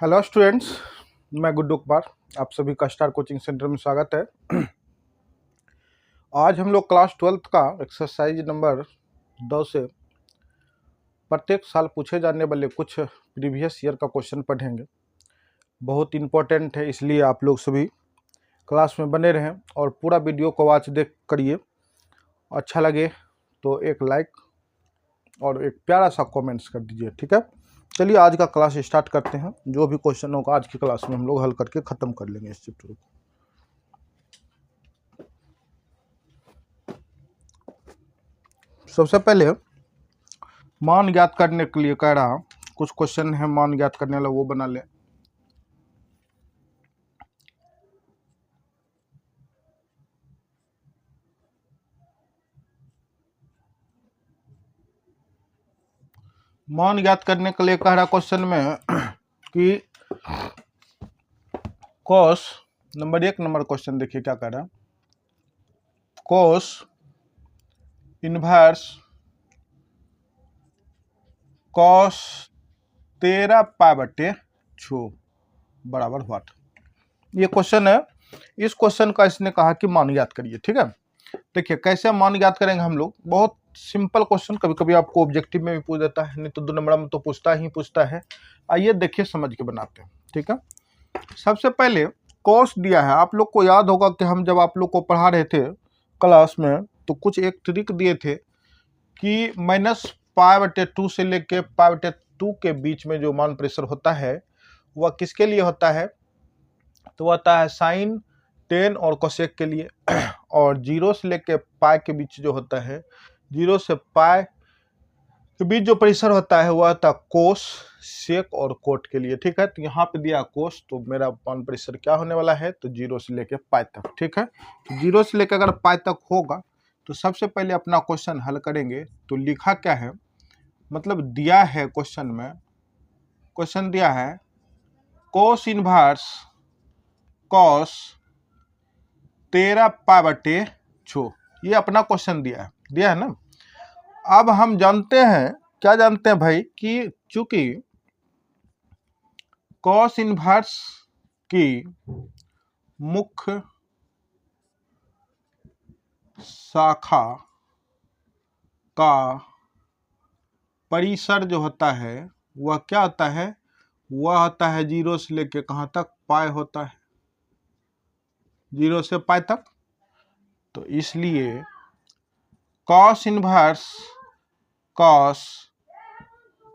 Hello students, मैं गुड्डू कुमार। आप सभी का स्टार कोचिंग सेंटर में स्वागत है। आज हम लोग क्लास 12th का एक्सरसाइज नंबर 2 से प्रत्येक साल पूछे जाने वाले कुछ प्रीवियस ईयर का क्वेश्चन पढ़ेंगे। बहुत इम्पोर्टेंट है, इसलिए आप लोग सभी क्लास में बने रहें और पूरा वीडियो को वॉच देख करिए। अच्छा लगे तो एक लाइक और एक प्यारा सा कमेंट्स कर दीजिए, ठीक है। चलिए आज का क्लास स्टार्ट करते हैं। जो भी क्वेश्चन होगा आज की क्लास में हम लोग हल करके ख़त्म कर लेंगे इस चैप्टर को। सबसे पहले मान ज्ञात करने के लिए कह रहा, कुछ क्वेश्चन है मान ज्ञात करने वाला, वो बना ले। मान ज्ञात करने के लिए कह रहा क्वेश्चन में कि कॉस नंबर 1 नंबर क्वेश्चन देखिए क्या कह रहा है। कॉस इनवर्स कॉस 13π/6 बराबर व्हाट। ये क्वेश्चन है। इस क्वेश्चन का इसने कहा कि मान ज्ञात करिए, ठीक है। देखिए कैसे मान ज्ञात करेंगे हम लोग। बहुत सिंपल क्वेश्चन, कभी कभी आपको ऑब्जेक्टिव में भी पूछ देता है, नहीं तो 2 नंबर में तो पूछता है। आइए देखिए समझ के बनाते हैं, ठीक है। सबसे पहले कॉस दिया है। आप लोग को याद होगा कि हम जब आप लोग को पढ़ा रहे थे क्लास में तो कुछ एक ट्रिक दिए थे कि -π/2 से लेके π/2 के बीच में जो मान प्रेशर होता है वह किसके लिए होता है, तो वह होता है साइन, टेन और कोसेक के लिए। और 0 से लेके पाई के बीच जो होता है, 0 से पाई के बीच जो प्रेशर होता है वह होता है कोस, सेक और कोट के लिए, ठीक है। तो यहाँ पे दिया कोस, तो मेरा मान प्रेशर क्या होने वाला है, तो 0 से लेके पाई तक, ठीक है। तो 0 से लेकर अगर पाई तक होगा तो सबसे पहले अपना क्वेश्चन हल करेंगे। तो लिखा क्या है, मतलब दिया है क्वेश्चन में, क्वेश्चन दिया है कोस इनवर्स कॉस 13π/6, ये अपना क्वेश्चन दिया है ना। अब हम जानते हैं, क्या जानते हैं भाई, कि चूंकि कॉस इनवर्स की मुख्य शाखा का परिसर जो होता है वह क्या होता है, वह होता है 0 से लेके कहाँ तक, पाई होता है, 0 से पाई तक। तो इसलिए कॉस इनवर्स कॉस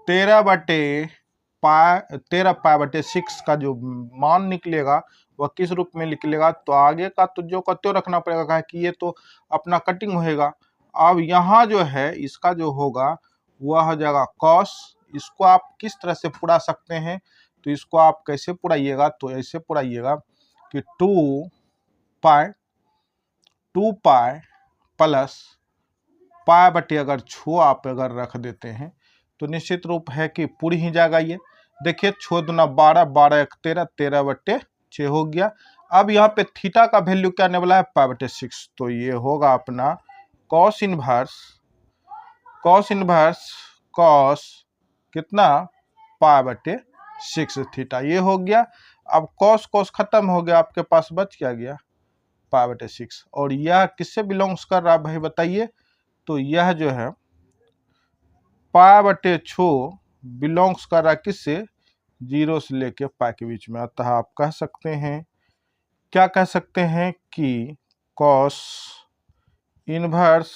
13π/6 का जो मान निकलेगा वह किस रूप में निकलेगा, तो आगे का तो जो कत्यो रखना पड़ेगा कि ये तो अपना कटिंग होएगा। अब यहाँ जो है इसका जो होगा वह हो जाएगा कॉस। इसको आप किस तरह से पुरा सकते हैं, तो इसको आप कैसे पुराइएगा, तो ऐसे पुराइएगा कि 2π प्लस π/, अगर छो आप अगर रख देते हैं तो निश्चित रूप है कि पूरी ही जाएगा। ये देखिए 6 दूना 12, 12 1 13, 13/6 हो गया। अब यहाँ पे थीटा का वैल्यू क्या आने वाला है, π/6। तो ये होगा अपना कॉस इनवर्स कॉस कितना, π/6 थीटा, ये हो गया। अब कॉस खत्म हो गया, आपके पास बच क्या गया, π/6। और यह किससे बिलोंग्स कर रहा है भाई बताइए, तो यह जो है π/6 बिलोंग्स कर रहा है किससे, 0 से लेके पाई के बीच में। अतः आप कह सकते हैं, क्या कह सकते हैं कि cos inverse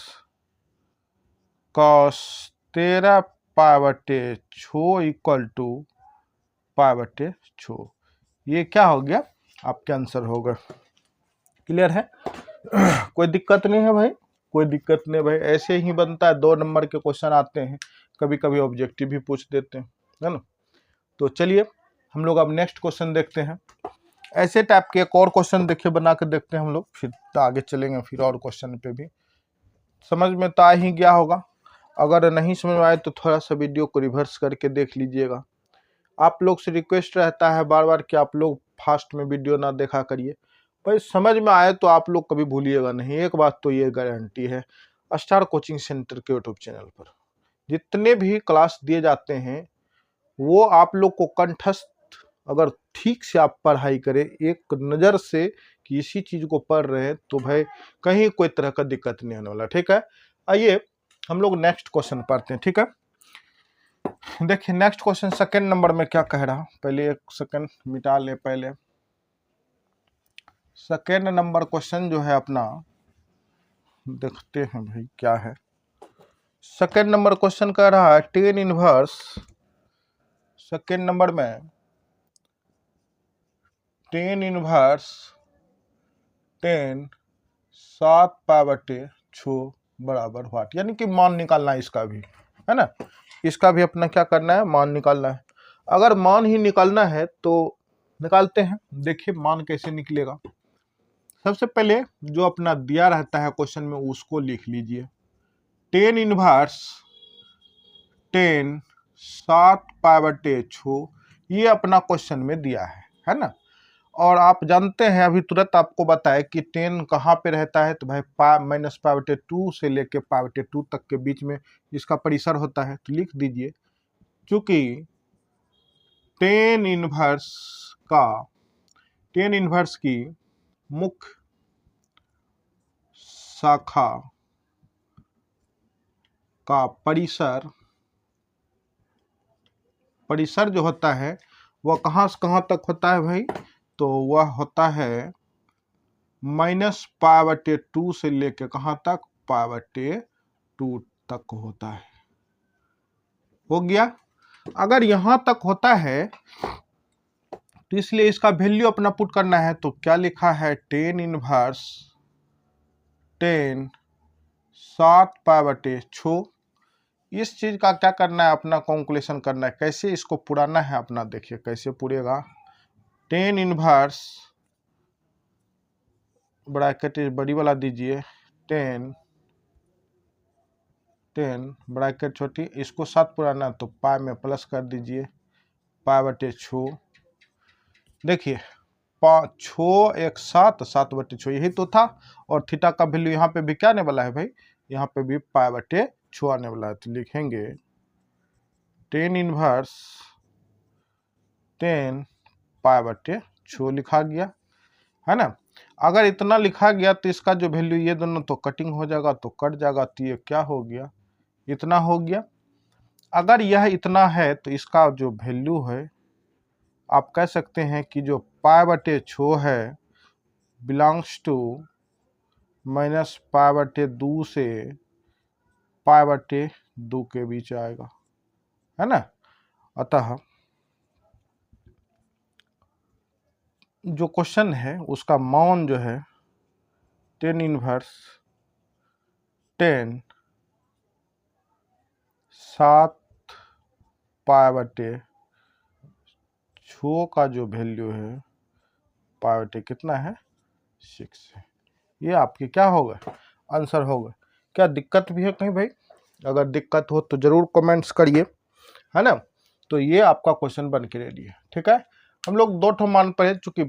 cos 13π/6 equal to π/6। ये क्या हो गया, आपका आंसर होगा। क्लियर है? कोई दिक्कत नहीं है भाई, कोई दिक्कत नहीं भाई, ऐसे ही बनता है। 2 नंबर के क्वेश्चन आते हैं, कभी कभी ऑब्जेक्टिव भी पूछ देते हैं, है ना। तो चलिए हम लोग अब नेक्स्ट क्वेश्चन देखते हैं। ऐसे टाइप के एक और क्वेश्चन देखिए बना के देखते हैं हम लोग, फिर आगे चलेंगे, फिर और क्वेश्चन पे भी। समझ में तो आ ही गया होगा, अगर नहीं समझ में आए तो थोड़ा सा वीडियो को रिवर्स करके देख लीजिएगा। आप लोग से रिक्वेस्ट रहता है बार बार कि आप लोग फास्ट में वीडियो ना देखा करिए भाई, समझ में आए तो आप लोग कभी भूलिएगा नहीं। एक बात तो ये गारंटी है, स्टार कोचिंग सेंटर के यूट्यूब चैनल पर जितने भी क्लास दिए जाते हैं वो आप लोग को कंठस्थ अगर ठीक से आप पढ़ाई करें एक नज़र से कि इसी चीज़ को पढ़ रहे हैं, तो भाई कहीं कोई तरह का दिक्कत नहीं आने वाला। ठीक है, आइए हम लोग नेक्स्ट क्वेश्चन पढ़ते हैं। ठीक है, देखिए नेक्स्ट क्वेश्चन सेकंड नंबर में क्या कह रहा, पहले एक सेकंड मिटा ले। पहले सेकंड नंबर क्वेश्चन जो है अपना, देखते हैं भाई क्या है। सेकंड नंबर क्वेश्चन कह रहा है टेन इनवर्स, सेकंड नंबर में टेन इनवर्स 10 7 पाई/6 बराबर व्हाट, यानी कि मान निकालना है इसका भी, है ना। इसका भी अपना क्या करना है, मान निकालना है। अगर मान ही निकालना है तो निकालते हैं। देखिए मान कैसे निकलेगा। सबसे पहले जो अपना दिया रहता है क्वेश्चन में उसको लिख लीजिए। 10 इनवर्स 10 7 पाई/6 ये अपना क्वेश्चन में दिया है ना। और आप जानते हैं अभी तुरंत आपको बताया कि 10 कहाँ पे रहता है, तो भाई -π/2 से लेके π/2 तक के बीच में इसका परिसर होता है। तो लिख दीजिए, क्योंकि 10 इनवर्स की मुख्य शाखा का परिसर जो होता है वह कहाँ से कहाँ तक होता है भाई, तो वह होता है -π/2 से लेके कहाँ तक, π/2 तक होता है। हो गया। अगर यहां तक होता है तो इसलिए इसका वैल्यू अपना पुट करना है। तो क्या लिखा है, 10 इनवर्स 10 7 पाई/6। इस चीज का क्या करना है, अपना कैलकुलेशन करना है, कैसे इसको पुराना है अपना। देखिए कैसे पुरेगा। 10 इनवर्स ब्रैकेट बड़ी वाला दीजिए, 10 ब्रैकेट छोटी, इसको 7 पुराना तो पाई में प्लस कर दीजिए, π/6। देखिए 6 1 7 7/6 यही तो था। और थीटा का वैल्यू यहाँ पे भी क्या आने वाला है भाई, यहाँ पे भी π/6 आने वाला है। तो लिखेंगे 10 इनवर्स 10 π/6 लिखा गया, है ना। अगर इतना लिखा गया तो इसका जो वैल्यू, ये दोनों तो कटिंग हो जाएगा तो कट जाएगा, तो ये क्या हो गया, इतना हो गया। अगर यह इतना है तो इसका जो वैल्यू है आप कह सकते हैं कि जो π/6 है बिलोंग्स टू -π/2 से π/2 के बीच आएगा, है ना। अतः जो क्वेश्चन है उसका मान जो है 10 इनवर्स 10 7 π/6 का जो वैल्यू है π/6 कितना है, 6 है। ये आपके क्या होगा, आंसर होगा। क्या दिक्कत भी है कहीं भाई, अगर दिक्कत हो तो जरूर कमेंट्स करिए, है ना। तो ये आपका क्वेश्चन बन के रेडी है। ठीक है, हम लोग 2 मान पढ़े, चूंकि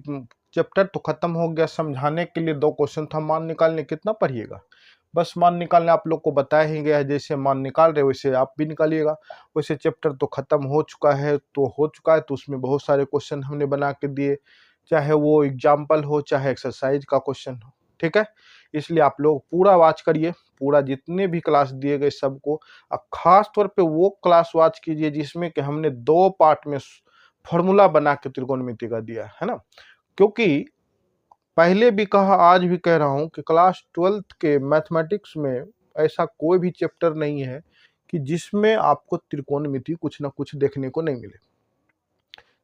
चैप्टर तो खत्म हो गया, समझाने के लिए 2 क्वेश्चन था। मान निकालने कितना पढ़िएगा, बस मान निकालने आप लोग को बताया ही गया है। जैसे मान निकाल रहे वैसे आप भी निकालिएगा। वैसे चैप्टर तो खत्म हो चुका है, तो उसमें बहुत सारे क्वेश्चन हमने बना के दिए, चाहे वो एग्जाम्पल हो चाहे एक्सरसाइज का क्वेश्चन हो। ठीक है, इसलिए आप लोग पूरा वॉच करिए, पूरा जितने भी क्लास दिए गए सबको। खास तौर पे वो क्लास वॉच कीजिए जिसमें कि हमने 2 पार्ट में फॉर्मूला बना के त्रिकोणमिति का दिया है ना। क्योंकि पहले भी कहा आज भी कह रहा हूं कि क्लास 12th के मैथमेटिक्स में ऐसा कोई भी चैप्टर नहीं है कि जिसमें आपको त्रिकोणमिति कुछ ना कुछ देखने को नहीं मिले।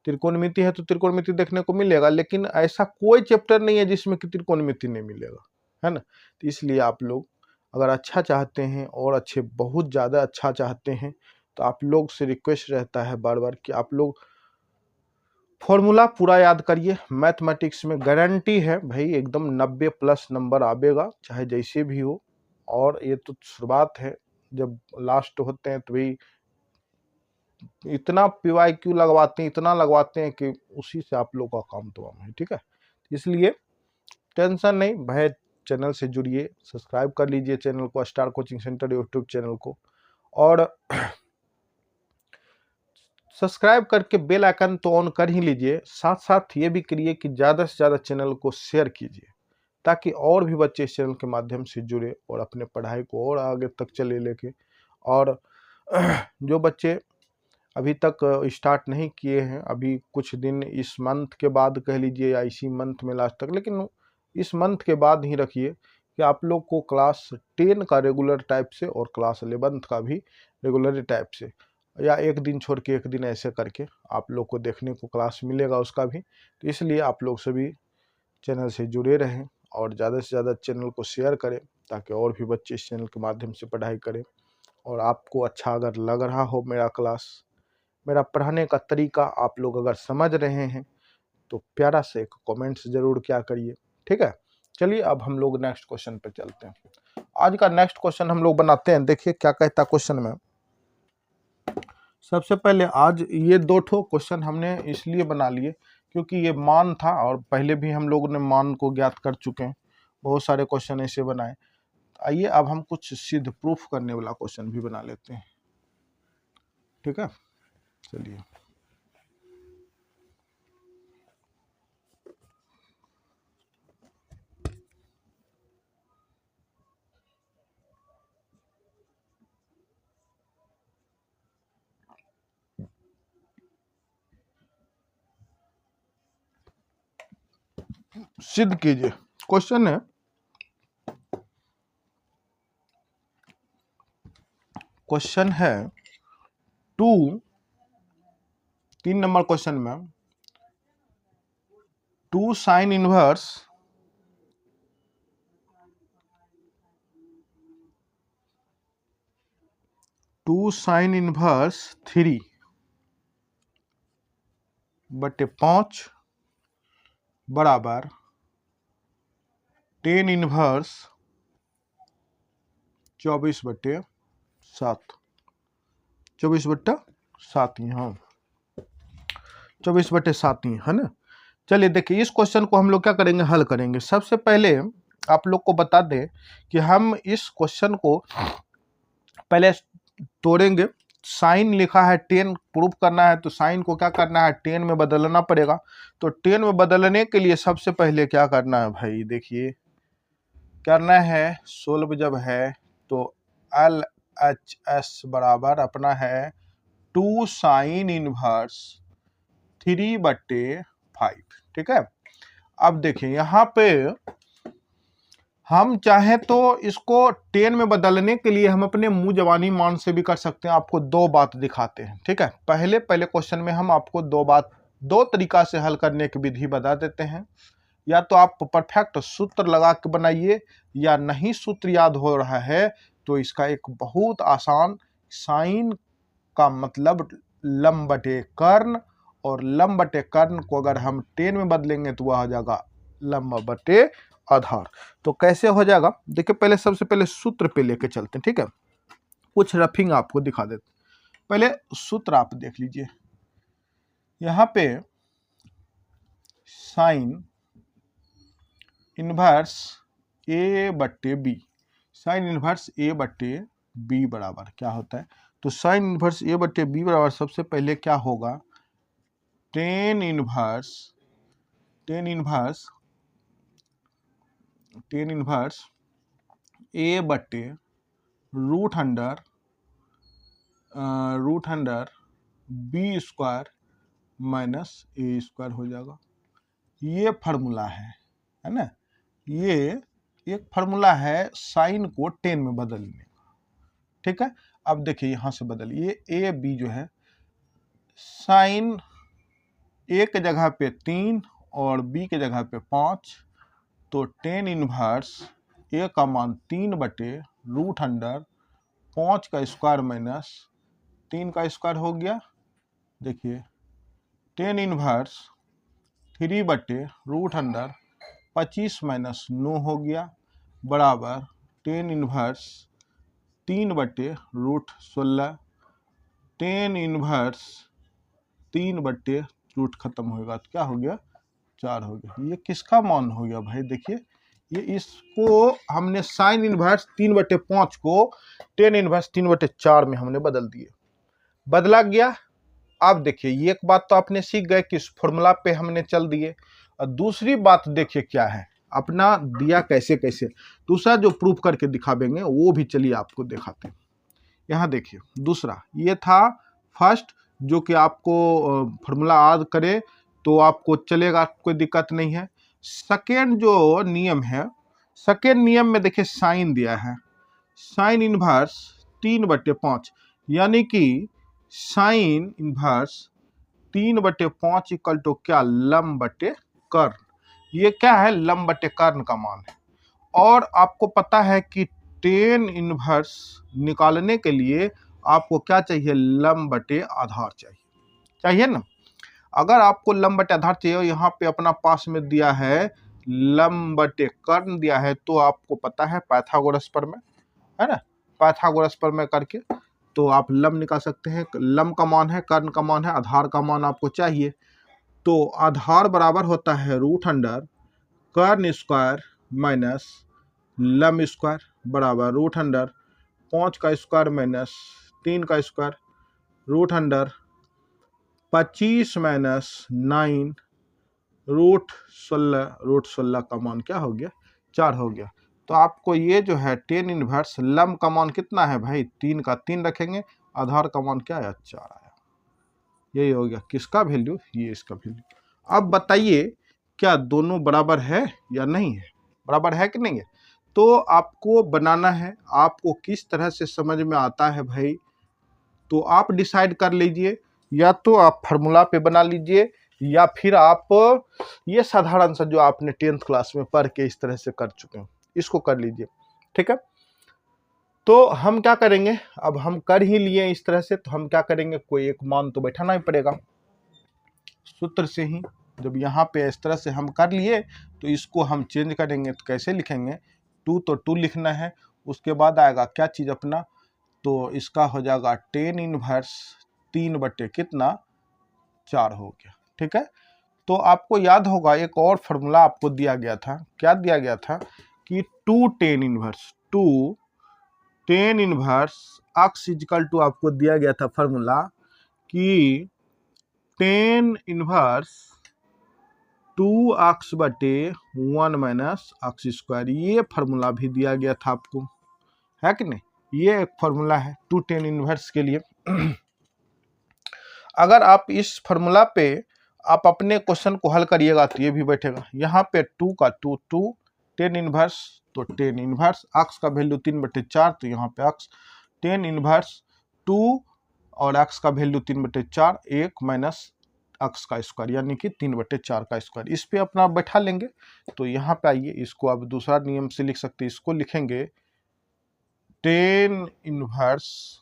त्रिकोणमिति है तो त्रिकोणमिति देखने को मिलेगा, लेकिन ऐसा कोई चैप्टर नहीं है जिसमें कि त्रिकोणमिति नहीं मिलेगा, है ना। तो इसलिए आप लोग अगर अच्छा चाहते हैं और अच्छे बहुत ज़्यादा अच्छा चाहते हैं तो आप लोग से रिक्वेस्ट रहता है बार बार कि आप लोग फॉर्मूला पूरा याद करिए। मैथमेटिक्स में गारंटी है भाई एकदम 90+ नंबर आवेगा, चाहे जैसे भी हो। और ये तो शुरुआत है, जब लास्ट होते हैं तो भाई इतना PYQ लगवाते हैं, इतना लगवाते हैं कि उसी से आप लोग का काम तमाम है। ठीक है, इसलिए टेंशन नहीं भाई, चैनल से जुड़िए, सब्सक्राइब कर लीजिए चैनल को, star coaching centre YouTube channel को। और सब्सक्राइब करके बेल आइकन तो ऑन कर ही लीजिए, साथ साथ ये भी करिए कि ज़्यादा से ज़्यादा चैनल को शेयर कीजिए, ताकि और भी बच्चे इस चैनल के माध्यम से जुड़े और अपने पढ़ाई को और आगे तक चले लेके। और जो बच्चे अभी तक स्टार्ट नहीं किए हैं, अभी कुछ दिन इस मंथ के बाद कह लीजिए या इसी मंथ में लास्ट तक, लेकिन इस मंथ के बाद ही रखिए कि आप लोग को क्लास 10 का रेगुलर टाइप से और क्लास 11 का भी रेगुलर टाइप से, या एक दिन छोड़ के एक दिन ऐसे करके आप लोग को देखने को क्लास मिलेगा उसका भी। तो इसलिए आप लोग सभी चैनल से जुड़े रहें और ज़्यादा से ज़्यादा चैनल को शेयर करें, ताकि और भी बच्चे इस चैनल के माध्यम से पढ़ाई करें। और आपको अच्छा अगर लग रहा हो मेरा क्लास, मेरा पढ़ाने का तरीका आप लोग अगर समझ रहे हैं, तो प्यारा से एक कमेंट्स जरूर क्या करिए, ठीक है। चलिए अब हम लोग नेक्स्ट क्वेश्चन पे चलते हैं। आज का नेक्स्ट क्वेश्चन हम लोग बनाते हैं। देखिए क्या कहता है क्वेश्चन में। सबसे पहले आज ये 2 ठो क्वेश्चन हमने इसलिए बना लिए क्योंकि ये मान था, और पहले भी हम लोगों ने मान को ज्ञात कर चुके हैं, बहुत सारे क्वेश्चन ऐसे बनाए। आइए अब हम कुछ सिद्ध प्रूफ करने वाला क्वेश्चन भी बना लेते हैं, ठीक है। चलिए सिद्ध कीजिए। क्वेश्चन है, क्वेश्चन है 3 नंबर क्वेश्चन में 2 साइन इनवर्स 3 बटे 5 बराबर 10 इनवर्स 24 बटे 7। 24 बटे 7 ही, हाँ 24 बटे 7 ही है ना। चलिए देखिए इस क्वेश्चन को हम लोग क्या करेंगे, हल करेंगे। सबसे पहले आप लोग को बता दें कि हम इस क्वेश्चन को पहले तोड़ेंगे। साइन लिखा है 10 प्रूफ करना है, तो साइन को क्या करना है, 10 में बदलना पड़ेगा। तो 10 में बदलने के लिए सबसे पहले क्या करना है भाई, देखिए करना है सोल्व जब है तो LHS बराबर अपना है 2 साइन इनवर्स 3 बटे 5, ठीक है। अब देखिए यहाँ पे हम चाहे तो इसको 10 में बदलने के लिए हम अपने मुंह जबानी मान से भी कर सकते हैं। आपको 2 बात दिखाते हैं, ठीक है। पहले क्वेश्चन में हम आपको 2 तरीका से हल करने की विधि बता देते हैं। या तो आप परफेक्ट सूत्र लगा के बनाइए, या नहीं सूत्र याद हो रहा है तो इसका एक बहुत आसान, साइन का मतलब लंब बटे कर्ण, और लंब बटे कर्ण को अगर हम 10 में बदलेंगे तो वह हो जाएगा लंब बटे आधार। तो कैसे हो जाएगा, देखिए पहले सबसे पहले सूत्र पे लेके चलते हैं, ठीक है। कुछ रफिंग आपको दिखा देते। पहले सूत्र आप देख लीजिए, यहाँ पे साइन इनवर्स ए बट्टे बी, साइन इनवर्स ए बट्टे बी बराबर क्या होता है, तो साइन इनवर्स ए बट्टे बी बराबर सबसे पहले क्या होगा, टेन इनवर्स ए बट्टे root under B square minus A square हो जाएगा। ये फार्मूला है ना, ये एक फार्मूला है साइन को 10 में बदलने का, ठीक है। अब देखिए यहां से बदलिए, ए बी जो है साइन ए के जगह पे 3 और बी के जगह पे 5, तो 10 इनवर्स ए का मान 3 बटे रूट अंडर 5 का स्क्वायर माइनस 3 का स्क्वायर हो गया। देखिए 10 इनवर्स 3 बटे रूट अंडर 25 माइनस 9 हो गया, बराबर 10 इनवर्स 3 बटे रूट 16, 10 इनवर्स 3 बटे रूट खत्म होगा तो क्या हो गया, 4 हो गया। ये किसका मान हो गया भाई, देखिए ये इसको हमने साइन इनवर्स 3 बटे 5 को 10 इनवर्स 3 बटे 4 में हमने बदल दिए, बदला गया अब देखिए एक बात तो आपने सीख गए कि इस फॉर्मूला पे हमने चल दिए, और दूसरी बात देखिए क्या है, अपना दिया कैसे कैसे, दूसरा जो प्रूफ करके दिखावेंगे वो भी चलिए आपको दिखाते हैं। यहाँ देखिए दूसरा ये था फर्स्ट, जो कि आपको फॉर्मूला याद करे तो आपको चलेगा, कोई दिक्कत नहीं है। सेकेंड जो नियम है, सेकेंड नियम में देखिए साइन दिया है, साइन इनवर्स 3/5, यानी कि साइन इनवर्स 3/5 इक्वल टू क्या, लंब बटे कर्ण। ये क्या है, लंब बटे कर्ण का मान है। और आपको पता है कि टेन इनवर्स निकालने के लिए आपको क्या चाहिए, लंब बटे आधार चाहिए, चाहिए ना। अगर आपको लंब बटे आधार चाहिए, यहाँ पे अपना पास में दिया है लंब बटे कर्ण दिया है, तो आपको पता है पाइथागोरस पर में, है ना, पाइथागोरस पर में करके तो आप लंब निकाल सकते हैं। लंब का मान है, कर्ण का मान है, आधार का मान आपको चाहिए। तो आधार बराबर होता है √अंडर कर्ण स्क्वायर माइनस लंब स्क्वायर बराबर √अंडर 5 का स्क्वायर माइनस 3 का स्क्वायर √अंडर 25 माइनस 9 √16 का मान क्या हो गया, 4 हो गया। तो आपको ये जो है टेन इनवर्स लंब का मान कितना है भाई, 3 का 3 रखेंगे, आधार का मान क्या है, 4 आया। यही हो गया किसका वैल्यू, ये इसका वैल्यू। अब बताइए क्या दोनों बराबर है या नहीं है, बराबर है कि नहीं है। तो आपको बनाना है, आपको किस तरह से समझ में आता है भाई, तो आप डिसाइड कर लीजिए, या तो आप फार्मूला पे बना लीजिए, या फिर आप ये साधारण सा जो आपने 10th क्लास में पढ़ के इस तरह से कर चुके हैं इसको कर लीजिए, ठीक है। तो हम क्या करेंगे, अब हम कर ही लिए इस तरह से, तो हम क्या करेंगे, कोई एक मान तो बैठाना ही पड़ेगा सूत्र से ही। जब यहाँ पे इस तरह से हम कर लिए तो इसको हम चेंज करेंगे, तो कैसे लिखेंगे, 2 तो 2 लिखना है, उसके बाद आएगा क्या चीज़ अपना, तो इसका हो जाएगा टेन इनवर्स 3 बटे कितना, 4 हो गया, ठीक है। तो आपको याद होगा एक और फार्मूला आपको दिया गया था, क्या दिया गया था कि 2 tan inverse x equal to आपको दिया गया था फार्मूला कि टेन इनवर्स 2x बटे 1 माइनस एक्स स्क्वायर, ये फार्मूला भी दिया गया था आपको, है कि नहीं। ये एक फार्मूला है 2 टेन इनवर्स के लिए। अगर आप इस फार्मूला पे आप अपने क्वेश्चन को हल करिएगा तो ये भी बैठेगा, यहाँ पे 2 का 2 टेन इनवर्स, तो टेन इनवर्स एक्स का वैल्यू 3/4, तो यहाँ पे एक्स टेन इनवर्स 2 और एक्स का वैल्यू 3/4, 1 माइनस एक्स का स्क्वायर यानी कि 3/4 का स्क्वायर, इस पे अपना बैठा लेंगे। तो यहाँ पे आइए, इसको अब दूसरा नियम से लिख सकते हैं, इसको लिखेंगे टेन इनवर्स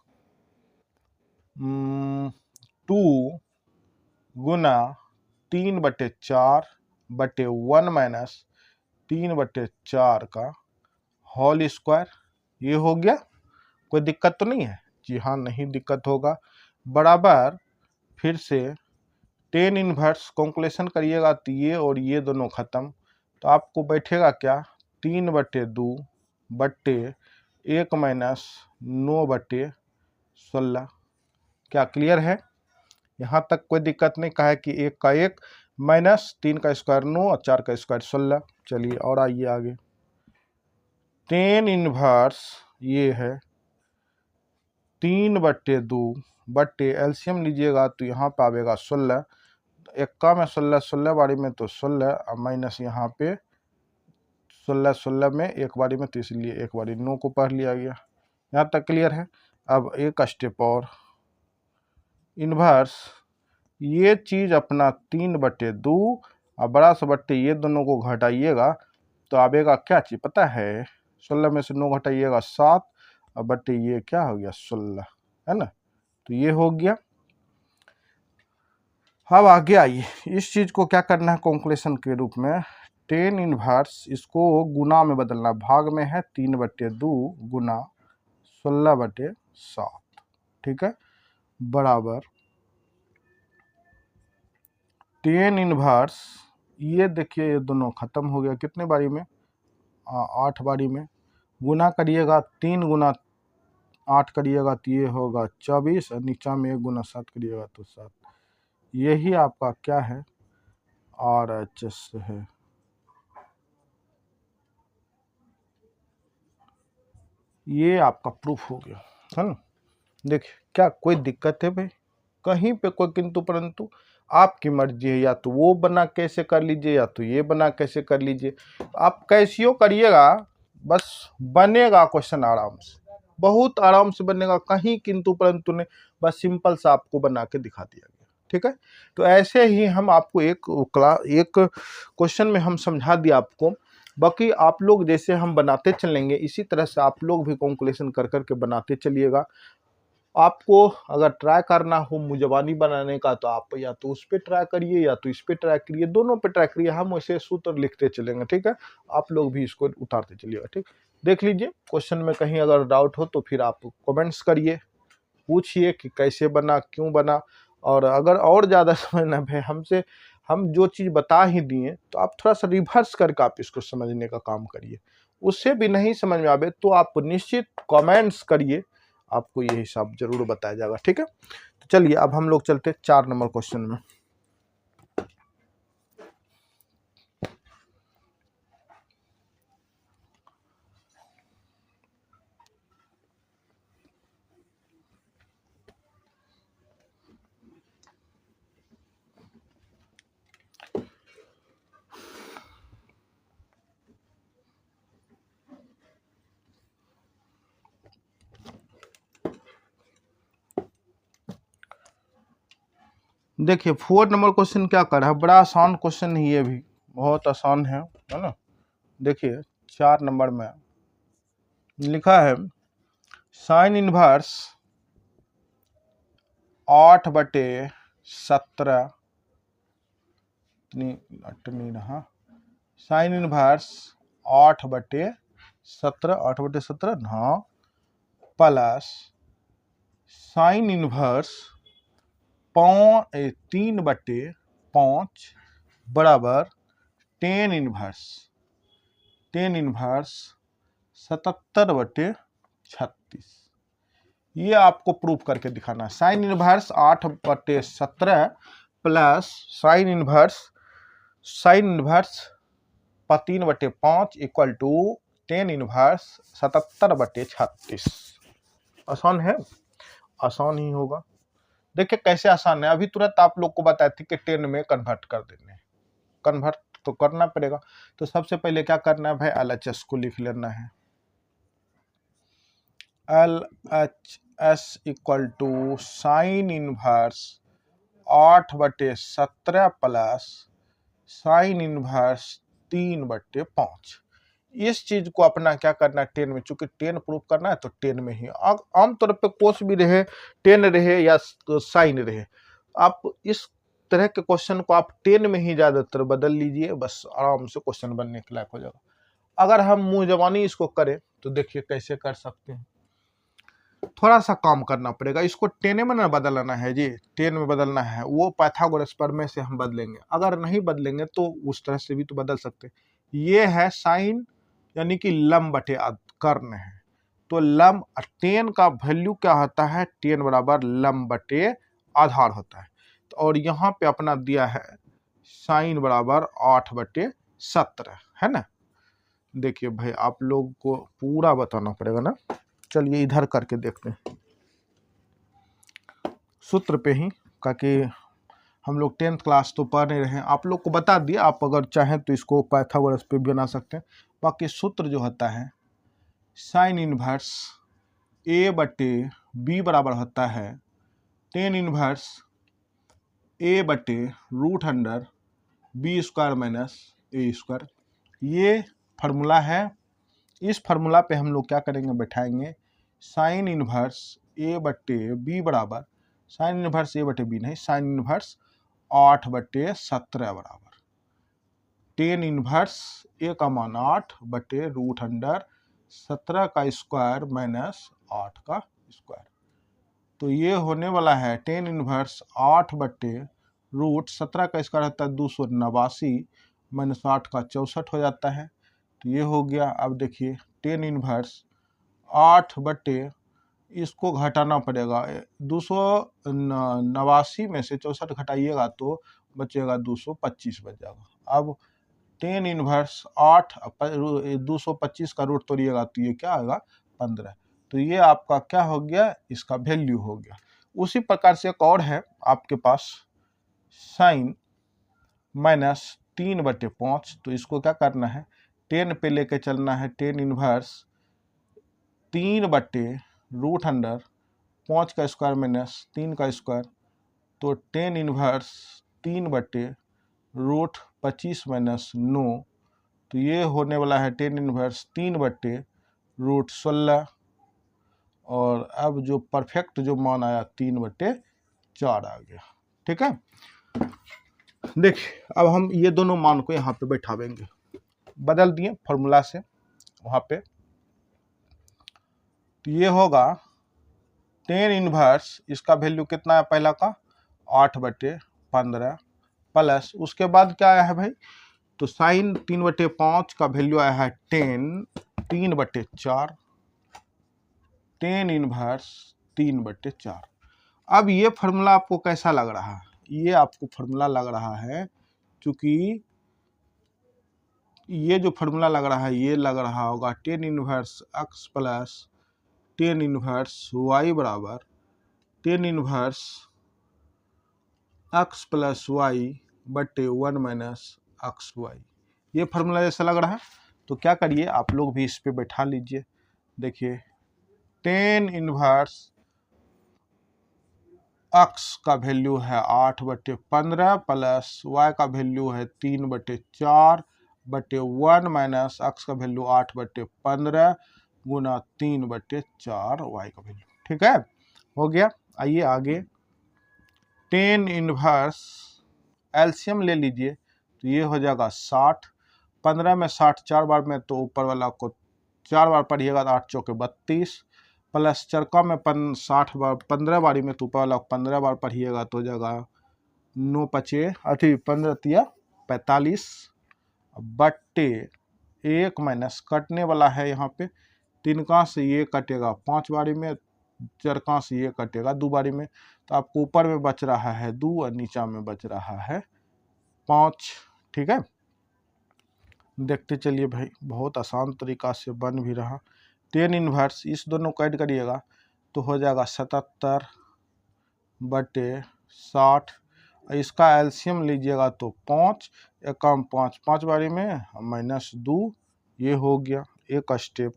2 गुना 3/4/1 माइनस 3/4 का होल स्क्वायर, ये हो गया। कोई दिक्कत तो नहीं है, जी हाँ नहीं दिक्कत होगा, बराबर फिर से टेन इनवर्स कैलकुलेशन करिएगा तो ये और ये दोनों खत्म, तो आपको बैठेगा क्या, 3/2 बट्टे 1 माइनस 9/16। क्या क्लियर है, यहाँ तक कोई दिक्कत नहीं, कहा है कि 1 का 1 माइनस 3 का स्क्वायर 9 और 4 का स्क्वायर 16। चलिए और आइए आगे, टेन इनवर्स ये है 3/2 बट्टे एलसीएम लीजिएगा तो यहाँ पे आएगा 16, 1 का में 16, 16 बारी में तो 16 माइनस यहाँ पे 16 में एक बारी में, तो इसलिए एक बारी 9 को पढ़ लिया गया। यहाँ तक क्लियर है। अब एक स्टेप और, इनवर्स ये चीज़ अपना 3/2 और बड़ा सा बट्टे ये दोनों को घटाइएगा तो आएगा क्या चीज़ पता है, 16 में से 9 घटाइएगा 7 और बट्टे ये क्या हो गया 16, है ना, तो ये हो गया। अब आगे आइए, इस चीज़ को क्या करना है कैलकुलेशन के रूप में, टेन इनवर्स इसको गुना में बदलना, भाग में है 3/2 गुना 16/7, ठीक है, बराबर टेन इनवर्स ये देखिए ये दोनों खत्म हो गया, कितने बारी में, 8 बारी में, गुना करिएगा 3 गुना 8 करिएगा तो ये होगा 24, और नीचा में 1 गुना 7 करिएगा तो 7, यही आपका क्या है, RHS है। ये आपका प्रूफ हो गया, है ना। देखिए क्या कोई दिक्कत है भाई, कहीं पे कोई किंतु परंतु, आपकी मर्जी है, या तो वो बना कैसे कर लीजिए या तो ये बना कैसे कर लीजिए, आप कैसियो करिएगा, बस बनेगा क्वेश्चन आराम से, बहुत आराम से बनेगा, कहीं किंतु परंतु नहीं, बस सिंपल सा आपको बना के दिखा दिया गया, ठीक है। तो ऐसे ही हम आपको एक क्वेश्चन में हम समझा दिया आपको, बाकी आप लोग जैसे हम बनाते चलेंगे इसी तरह से आप लोग भी कैलकुलेशन कर करके बनाते चलिएगा। आपको अगर ट्राई करना हो मुजबानी बनाने का तो आप या तो उस पर ट्राई करिए या तो इस पर ट्राई करिए, दोनों पे ट्राई करिए, हम वैसे सूत्र लिखते चलेंगे, ठीक है। आप लोग भी इसको उतारते चलिएगा, ठीक। देख लीजिए क्वेश्चन में कहीं अगर डाउट हो तो फिर आप कमेंट्स करिए, पूछिए कि कैसे बना, क्यों बना, और अगर और ज़्यादा समझना है हमसे, हम जो चीज़ बता ही दिए तो आप थोड़ा सा रिवर्स करके आप इसको समझने का काम करिए, उससे भी नहीं समझ में आवे तो आप निश्चित कमेंट्स करिए, आपको ये हिसाब जरूर बताया जाएगा, ठीक है। तो चलिए अब हम लोग चलते 4 नंबर क्वेश्चन में। देखिए 4 नंबर क्वेश्चन क्या कर रहा है, बड़ा आसान क्वेश्चन ही, ये भी बहुत आसान है ना। देखिए 4 नंबर में लिखा है साइन इनवर्स 8/17 नहीं रहा, साइन इनवर्स 8/17 हाँ, प्लस साइन इनवर्स 3/5 बराबर टेन इनवर्स 77/36। ये आपको प्रूफ करके दिखाना है। Sine inverse 8/17 plus sine inverse 3/5 equal to tan inverse 77/36। आसान है, आसान ही होगा। देखिए कैसे आसान है, अभी तुरंत आप लोग को बताए थे कि 10 में कन्वर्ट कर देने, कन्वर्ट तो करना पड़ेगा। तो सबसे पहले क्या करना है भाई, LHS को लिख लेना है, LHS equal to sine inverse 8/17 plus sine inverse 3/5। इस चीज को अपना क्या करना है 10 में, चूंकि 10 प्रूफ करना है तो 10 में ही, आमतौर पे कोस भी रहे 10 रहे या साइन रहे, आप इस तरह के क्वेश्चन को आप 10 में ही ज्यादातर बदल लीजिए, बस आराम से क्वेश्चन बनने के लायक हो जाएगा। अगर हम मुंह जबानी इसको करें तो देखिए कैसे कर सकते हैं, थोड़ा सा काम करना पड़ेगा, इसको 10 में ना बदलना है जी, 10 में बदलना है, वो पाइथागोरस प्रमेय से हम बदलेंगे, अगर नहीं बदलेंगे तो उस तरह से भी तो बदल सकते। ये है साइन यानी कि लम बटे कर्ण है, तो लम 10 का वैल्यू क्या होता है, 10 बराबर लम बटे आधार होता है, और यहाँ पे अपना दिया है साइन बराबर 8/17 है ना। देखिए भाई आप लोग को पूरा बताना पड़ेगा ना, चलिए इधर करके देखते हैं सूत्र पे ही, ताकि हम लोग 10th क्लास तो पढ़ नहीं रहे हैं, आप लोग को बता दिया, आप अगर चाहें तो इसको पाइथागोरस पे भी बना सकते हैं। बाकी सूत्र जो होता है साइन इनवर्स A/B बराबर होता है tan inverse A/√B² minus A²। ये फार्मूला है, इस फार्मूला पे हम लोग क्या करेंगे, बैठाएंगे साइन इनवर्स A/B बराबर, साइन इनवर्स A/B नहीं, साइन इनवर्स 8/17 बराबर टेन इनवर्स A का मान 8/√17 का स्क्वायर माइनस 8 का स्क्वायर। तो ये होने वाला है टेन इनवर्स 8/√17 का स्क्वायर होता है 289 माइनस 8 का 64 हो जाता है, तो ये हो गया। अब देखिए टेन इनवर्स 8 इसको घटाना पड़ेगा। 289 में से 64 घटाइएगा तो बचेगा 225 बच जाएगा। अब 10 इनवर्स 8 225 का रूट तोड़िएगा तो ये क्या आएगा 15। तो ये आपका क्या हो गया, इसका वैल्यू हो गया। उसी प्रकार से एक और है आपके पास साइन -3/5। तो इसको क्या करना है, 10 पे लेके चलना है। 10 इनवर्स 3/√5 का स्क्वायर माइनस 3 का स्क्वायर, तो 10 इनवर्स 3/√25 माइनस 9, तो ये होने वाला है 10 इनवर्स 3/√16। और अब जो परफेक्ट जो मान आया 3/4 आ गया। ठीक है, देखिए अब हम ये दोनों मान को यहाँ पे बैठावेंगे, बदल दिए फॉर्मूला से वहाँ पे। तो ये होगा 10 इनवर्स, इसका वैल्यू कितना है पहला का 8/15 प्लस उसके बाद क्या आया है भाई, तो साइन 3/5 का वैल्यू आया है 10 3/4, 10 इनवर्स 3/4। अब ये फार्मूला आपको कैसा लग रहा है, ये आपको फार्मूला लग रहा है, क्योंकि ये जो फार्मूला लग रहा है ये लग रहा होगा 10 inverse x plus 10 inverse y बराबर 10 इनवर्स x प्लस y बटे 1 माइनस एक्स वाई। ये फार्मूला जैसा लग रहा है। तो क्या करिए, आप लोग भी इस पे बैठा लीजिए। देखिए 10 इनवर्स x का वैल्यू है 8/15 प्लस y का वैल्यू है 3/4 बटे 1 माइनस x का वैल्यू 8/15 गुना 3/4 y का वैल्यू। ठीक है, हो गया। आइए आगे, 10 इनवर्स एलसीएम ले लीजिए, तो ये हो जाएगा 60। 15 में 60 4 बार में, तो ऊपर वाला को 4 बार पढ़िएगा तो 8 चौके 32 प्लस चरका में 60 बार 15 बारी में, तो ऊपर वाला 15 बार पढ़िएगा तो हो जाएगा 9 पचे 15 तिया 45 बट्टे 1 माइनस कटने वाला है यहाँ पे, 3 का से ये कटेगा 5 बारी में, चरका से ये कटेगा 2 बारी में, तो आपको ऊपर में बच रहा है 2 और नीचा में बच रहा है 5। ठीक है, देखते चलिए भाई, बहुत आसान तरीका से बन भी रहा। 10 इनवर्स इस दोनों को ऐड करिएगा तो हो जाएगा 77 बटे 60। इसका एलसीएम लीजिएगा तो 5 एकम 5 5 बारी में माइनस 2, ये हो गया एक स्टेप।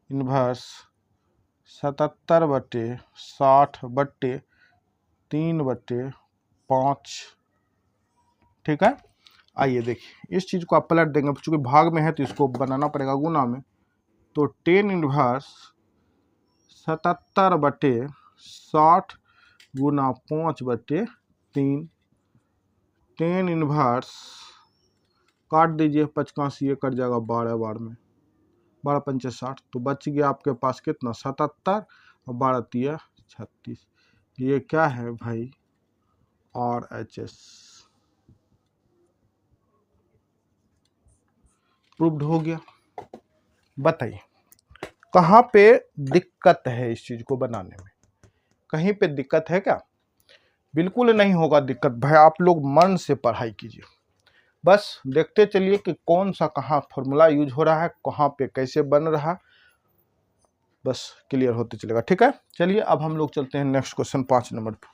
इनवर्स 77 बटे 60 बटे 3/5। ठीक है, आइए देखिए इस चीज़ को आप पलट देंगे, चूंकि भाग में है तो इसको बनाना पड़ेगा गुना में। तो 10 इनवर्स 77 बटे 60 गुना 5/3। 10 इनवर्स काट दीजिए, 5 से ये कट जाएगा 12 बार में, 12 पंचे 60, तो बच गया आपके पास कितना 77 और 12 तिया 36। ये क्या है भाई, RHS प्रूव्ड हो गया। बताइए कहाँ पे दिक्कत है इस चीज को बनाने में, कहीं पे दिक्कत है क्या? बिल्कुल नहीं होगा दिक्कत भाई, आप लोग मन से पढ़ाई कीजिए, बस देखते चलिए कि कौन सा कहाँ फॉर्मूला यूज हो रहा है, कहाँ पे कैसे बन रहा, बस क्लियर होते चलेगा। ठीक है, चलिए अब हम लोग चलते हैं नेक्स्ट क्वेश्चन 5 नंबर पे।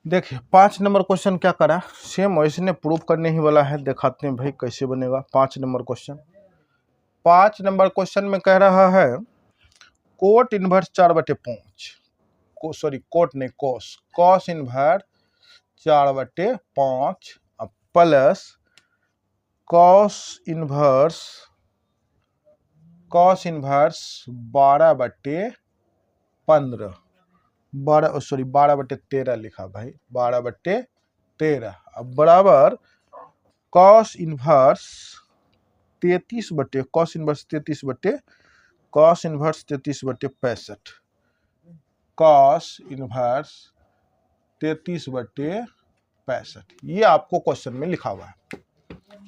देखिए 5 नंबर क्वेश्चन क्या करा, सेम वैसे ने प्रूफ करने ही वाला है, दिखाते हैं भाई कैसे बनेगा 5 नंबर क्वेश्चन। 5 नंबर क्वेश्चन में कह रहा है कोट इनवर्स 4/5 को, सॉरी कोट नहीं cos, cos inverse 4/5 plus cos inverse 12/15, 12/13 लिखा भाई, 12/13 अब बराबर कॉस इनवर्स 33/65। कॉस इनवर्स 33/65, ये आपको क्वेश्चन में लिखा हुआ है।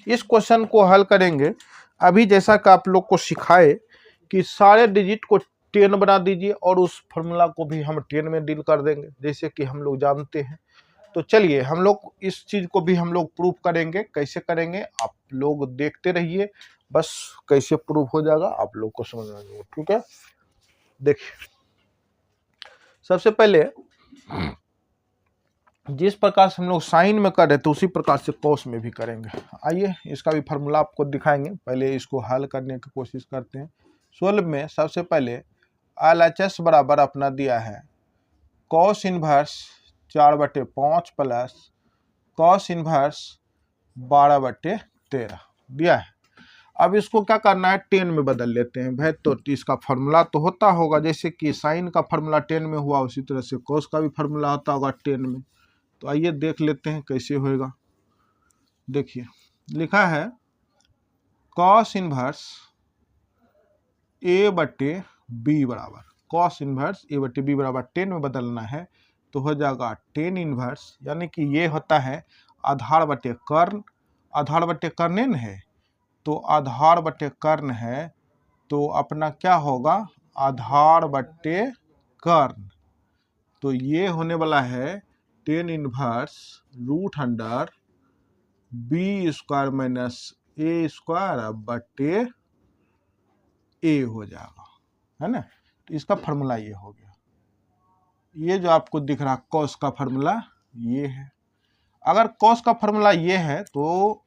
इस क्वेश्चन को हल करेंगे। अभी जैसा कि आप लोग को सिखाए कि सारे डिजिट को 10 बना दीजिए और उस फॉर्मूला को भी हम 10 में डील कर देंगे, जैसे कि हम लोग जानते हैं। तो चलिए हम लोग इस चीज को भी हम लोग प्रूफ करेंगे। कैसे करेंगे आप लोग देखते रहिए, बस कैसे प्रूफ हो जाएगा आप लोग को समझ में आ जाएगा। ठीक है, देखिए सबसे पहले जिस प्रकार से हम लोग साइन में कर रहे थे उसी प्रकार से कॉस में भी करेंगे। आइए इसका भी फार्मूला आपको दिखाएंगे, पहले इसको हल करने की कोशिश करते हैं। 16 में सबसे पहले LHS बराबर अपना दिया है cos inverse 4/5 plus cos inverse 12/13 दिया है। अब इसको क्या करना है, 10 में बदल लेते हैं भाई। तो इसका फार्मूला तो होता होगा, जैसे कि साइन का फार्मूला 10 में हुआ उसी तरह से कॉस का भी फार्मूला होता होगा 10 में। तो आइए देख लेते हैं कैसे होएगा। देखिए लिखा है कॉस इनवर्स A/B बराबर कॉस इनवर्स A/B बराबर 10 में बदलना है तो हो जाएगा 10 इनवर्स, यानी कि ये होता है आधार बटे कर्ण। आधार बटे कर्ण है तो आधार बटे कर्ण है तो अपना क्या होगा, आधार बटे कर्ण। तो ये होने वाला है 10 inverse √under B² minus A² बटे A हो जाएगा, है ना। तो इसका फार्मूला ये हो गया। ये जो आपको दिख रहा कॉस का फार्मूला ये है। अगर कॉस का फार्मूला ये है तो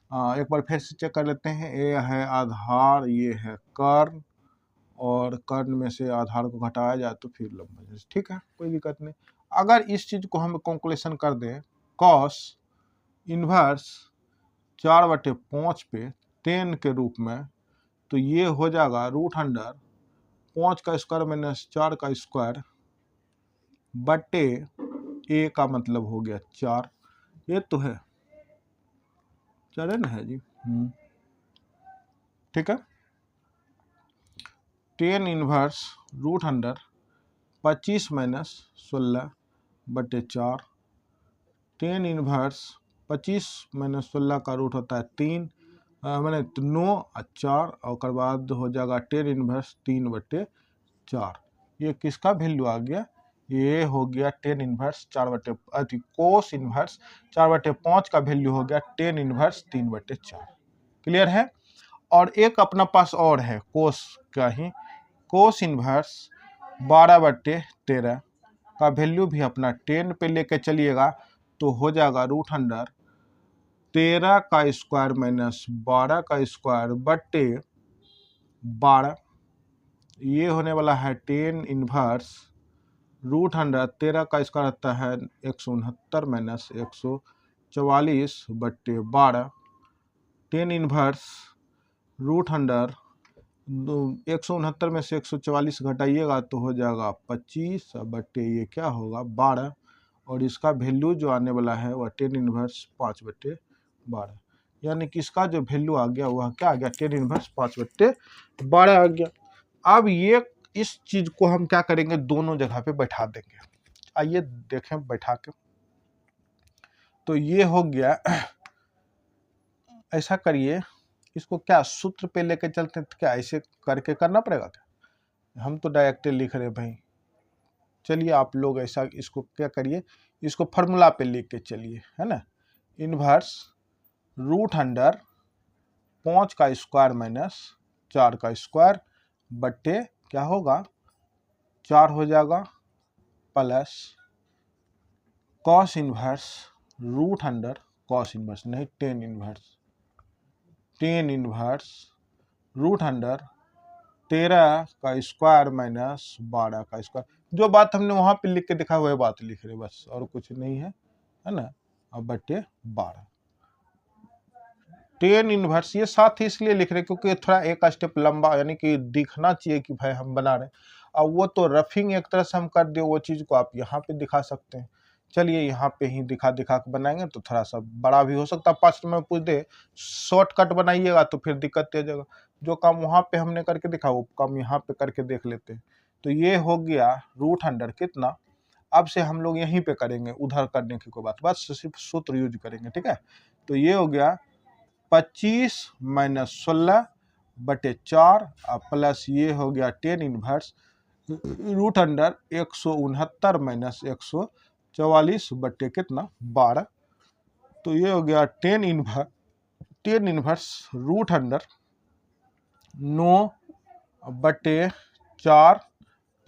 एक बार फिर से चेक कर लेते हैं। ए है आधार, ये है कर्ण, और कर्ण में से आधार को घटाया जाए तो फिर लंबा। ठीक है, कोई दिक्कत नहीं। अगर इस चीज को हम कैलकुलेशन कर दें कॉस इनवर्स 4/5 पे 10 के रूप में, तो ये हो जाएगा √5 का स्क्वायर माइनस 4 का स्क्वायर बटे A का मतलब हो गया 4। ये तो है 4 है ना, है जी। ठीक है, 10 इनवर्स √25 माइनस 16 बटे 4। 10 इनवर्स 25 माइनस 16 का रूट होता है 3 मैंने 9 और 4, और बाद हो जाएगा 10 इनवर्स 3/4। ये किसका वैल्यू आ गया, ये हो गया 10 इनवर्स 4/5 कोस इनवर्स 4/5 का वैल्यू हो गया 10 इनवर्स 3/4। क्लियर है। और एक अपना पास और है कोस का ही, कोस इनवर्स 12/13 का वैल्यू भी अपना 10 पे लेके चलिएगा तो हो जाएगा √13 का स्क्वायर माइनस 12 का स्क्वायर बटे 12। ये होने वाला है 10 इनवर्स √13 का स्क्वायर होता है 169 माइनस 144 बटे 12। 10 इनवर्स √169 में से 144 घटाइएगा तो हो जाएगा 25 बटे ये क्या होगा 12, और इसका वैल्यू जो आने वाला है वह 10 इनवर्स 5/12, यानी कि इसका जो वैल्यू आ गया वह क्या आ गया 10 इनवर्स 5/12 आ गया। अब ये इस चीज को हम क्या करेंगे, दोनों जगह पे बैठा देंगे। आइए देखें बैठा के। तो ये हो गया, ऐसा करिए इसको क्या सूत्र पे लेके चलते हैं, क्या ऐसे करके करना पड़ेगा क्या, हम तो डायरेक्ट लिख रहे भाई। चलिए आप लोग ऐसा इसको क्या करिए, इसको फार्मूला पे लिख के चलिए, है ना। इनवर्स √5 का स्क्वायर माइनस 4 का स्क्वायर बटे क्या होगा 4 हो जाएगा plus cos inverse √, cos inverse नहीं 10 इनवर्स √13 का स्क्वायर माइनस 12 का स्क्वायर। जो बात हमने वहां पे लिख के दिखा वही बात लिख रहे बस, और कुछ नहीं है ना। अब बटे 12 10 इनवर्स, ये साथ ही इसलिए लिख रहे क्योंकि थोड़ा एक स्टेप लंबा, यानी कि दिखना चाहिए कि भाई हम बना रहे हैं। अब वो तो रफिंग एक तरह से हम कर दिए, वो चीज को आप यहाँ पे दिखा सकते हैं। चलिए यहाँ पे ही दिखा के बनाएंगे तो थोड़ा सा बड़ा भी हो सकता है। 5 में पूछ दे शॉर्टकट बनाइएगा तो फिर दिक्कत हो जाएगा। जो काम वहाँ पे हमने करके दिखा वो काम यहाँ पे करके देख लेते हैं। तो ये हो गया रूट अंडर कितना। अब से हम लोग यहीं पे करेंगे, उधर करने की कोई बात, बस सिर्फ सूत्र यूज करेंगे, ठीक है। तो ये हो गया 25 माइनस 16/4 प्लस ये हो गया 10 इनवर्स रूट अंडर 169 माइनस 144 बटे कितना 12। तो ये हो गया 10 inverse root under 9/4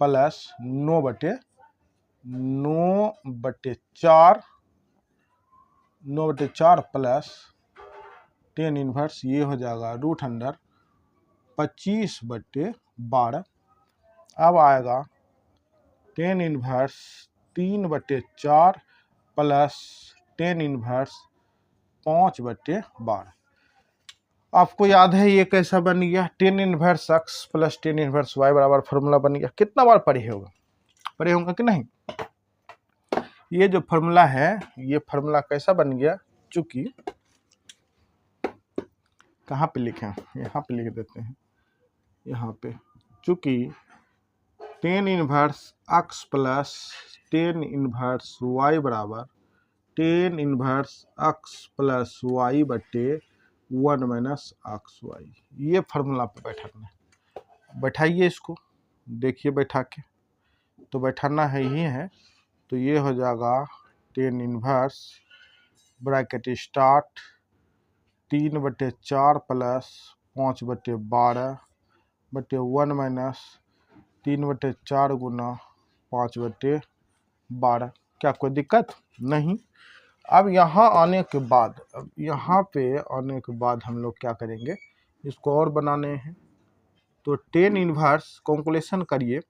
plus 9/4 plus 10 inverse ये हो जाएगा रूट अंडर 25/12। अब आएगा 10 इनवर्स 3/4 प्लस 10 इनवर्स 5/12। आपको याद है ये कैसा बन गया, 10 inverse x plus 10 inverse y बराबर फॉर्मूला बन गया। कितना बार पढ़े होगा कि नहीं। ये जो फॉर्मूला है, ये फॉर्मूला कैसा बन गया, चूंकि कहाँ पे लिखे हैं, यहाँ पे लिख देते हैं, यहाँ पे चूंकि 10 inverse x plus 10 inverse y बराबर 10 इनवर्स x प्लस y बटे 1 माइनस एक्स वाई, ये फार्मूला पे बैठाना है। बैठाइए इसको, देखिए बैठा के, तो बैठाना है ही है। तो ये हो जाएगा 10 इनवर्स ब्रैकेट स्टार्ट 3/4 प्लस 5/12 बटे 1 माइनस 3/4 गुना 5/12। क्या कोई दिक्कत नहीं। अब यहाँ आने के बाद, अब यहाँ पे आने के बाद हम लोग क्या करेंगे, इसको और बनाने हैं। तो 10 इनवर्स कैलकुलेशन करिए,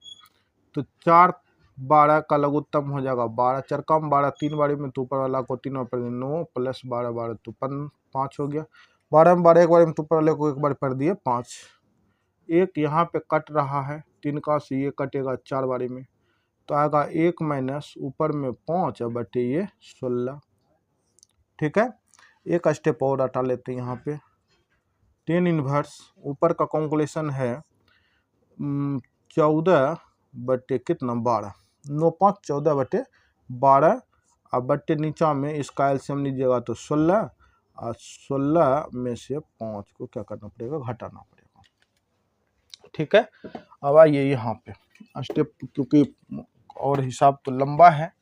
तो 4/12 का लघुत्तम हो जाएगा 12, 4 कम 12, 3 बारी में तो ऊपर वाला को 3 पर 9 प्लस 12 12 तो 5 हो गया। 12 में 12 एक बार में तो ऊपर वाले को एक बार पढ़ दिए 5। एक यहाँ पे कट रहा है 3 का, से ये कटेगा 4 बारी में, तो आएगा 1 माइनस ऊपर में 5 बटे ये 16। ठीक है, एक स्टेप और हटा लेते हैं यहाँ पे। 10 इनवर्स ऊपर का कैलकुलेशन है 14 बटे कितना 12, 9 5 14 बटे 12, अब बटे नीचा में इसका एलसीएम लीजिएगा तो 16, और 16 में से 5 को क्या करना पड़ेगा, घटाना पड़ेगा। ठीक है, अब आइए यहाँ पे स्टेप, क्योंकि और हिसाब तो लंबा है,